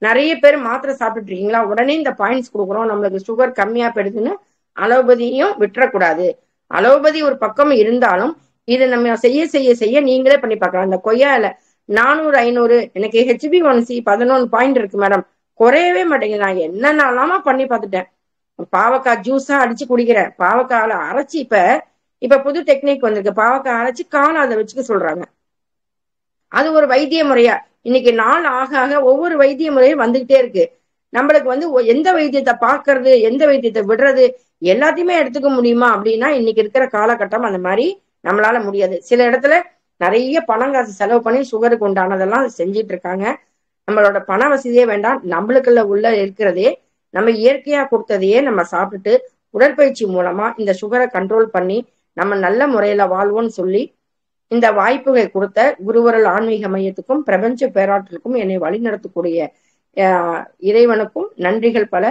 நிறைய பேர் மாத்திரை சாப்பிட்டுட்டு இருக்கீங்களா, உடனே இந்த பாயிண்ட்ஸ் கொடுக்குறோம் நம்மளுக்கு சுகர் கம்மியா போயிடுதுன்னு அலோபதியும் விட்டுறக்கூடாது. அலோபதி ஒரு பக்கம் இருந்தாலும் இது நம்ம செய்ய செய்ய செய்ய நீங்களே பண்ணி பார்க்கலாம். இந்த கொய்யால 400 500 எனக்கு HbA1c 11 பாயிண்ட் இருக்கு மேடம், குறையவே மாட்டேங்குது. நான் என்னென்னலாமா பண்ணி பார்த்துட்டேன். பாவக்காய் ஜூஸா அடிச்சு குடிக்கிறேன், பாவக்காயில அரைச்சி இப்ப புது டெக்னிக் வந்திருக்கு, பாவக்காய் அரைச்சு காலை அதை வச்சுக்க சொல்றாங்க. அது ஒரு வைத்திய முறையா இன்னைக்கு நாள் ஆக ஆக ஒவ்வொரு வைத்திய முறையும் வந்துகிட்டே இருக்கு. நம்மளுக்கு வந்து எந்த வைத்தியத்தை பார்க்கறது எந்த வைத்தியத்தை விடுறது எல்லாத்தையுமே எடுத்துக்க முடியுமா அப்படின்னா இன்னைக்கு இருக்கிற காலகட்டம் அந்த மாதிரி நம்மளால முடியாது. சில இடத்துல நிறைய பணம் காசு செலவு பண்ணி சுகருக்கு உண்டானதெல்லாம் செஞ்சிட்டு இருக்காங்க. நம்மளோட பண வசதியே வேண்டாம், நம்மளுக்குள்ள உள்ள இருக்கிறதே நம்ம இயற்கையா கொடுத்ததையே நம்ம சாப்பிட்டுட்டு உடற்பயிற்சி மூலமா இந்த சுகரை கண்ட்ரோல் பண்ணி நம்ம நல்ல முறையில வாழ்வோம்னு சொல்லி இந்த வாய்ப்புகளை கொடுத்த குருவரல் ஆன்மீக மையத்துக்கும் பிரபஞ்ச பேராற்றலுக்கும் என்னை வழிநடத்தக்கூடிய இறைவனுக்கும் நன்றிகள் பல.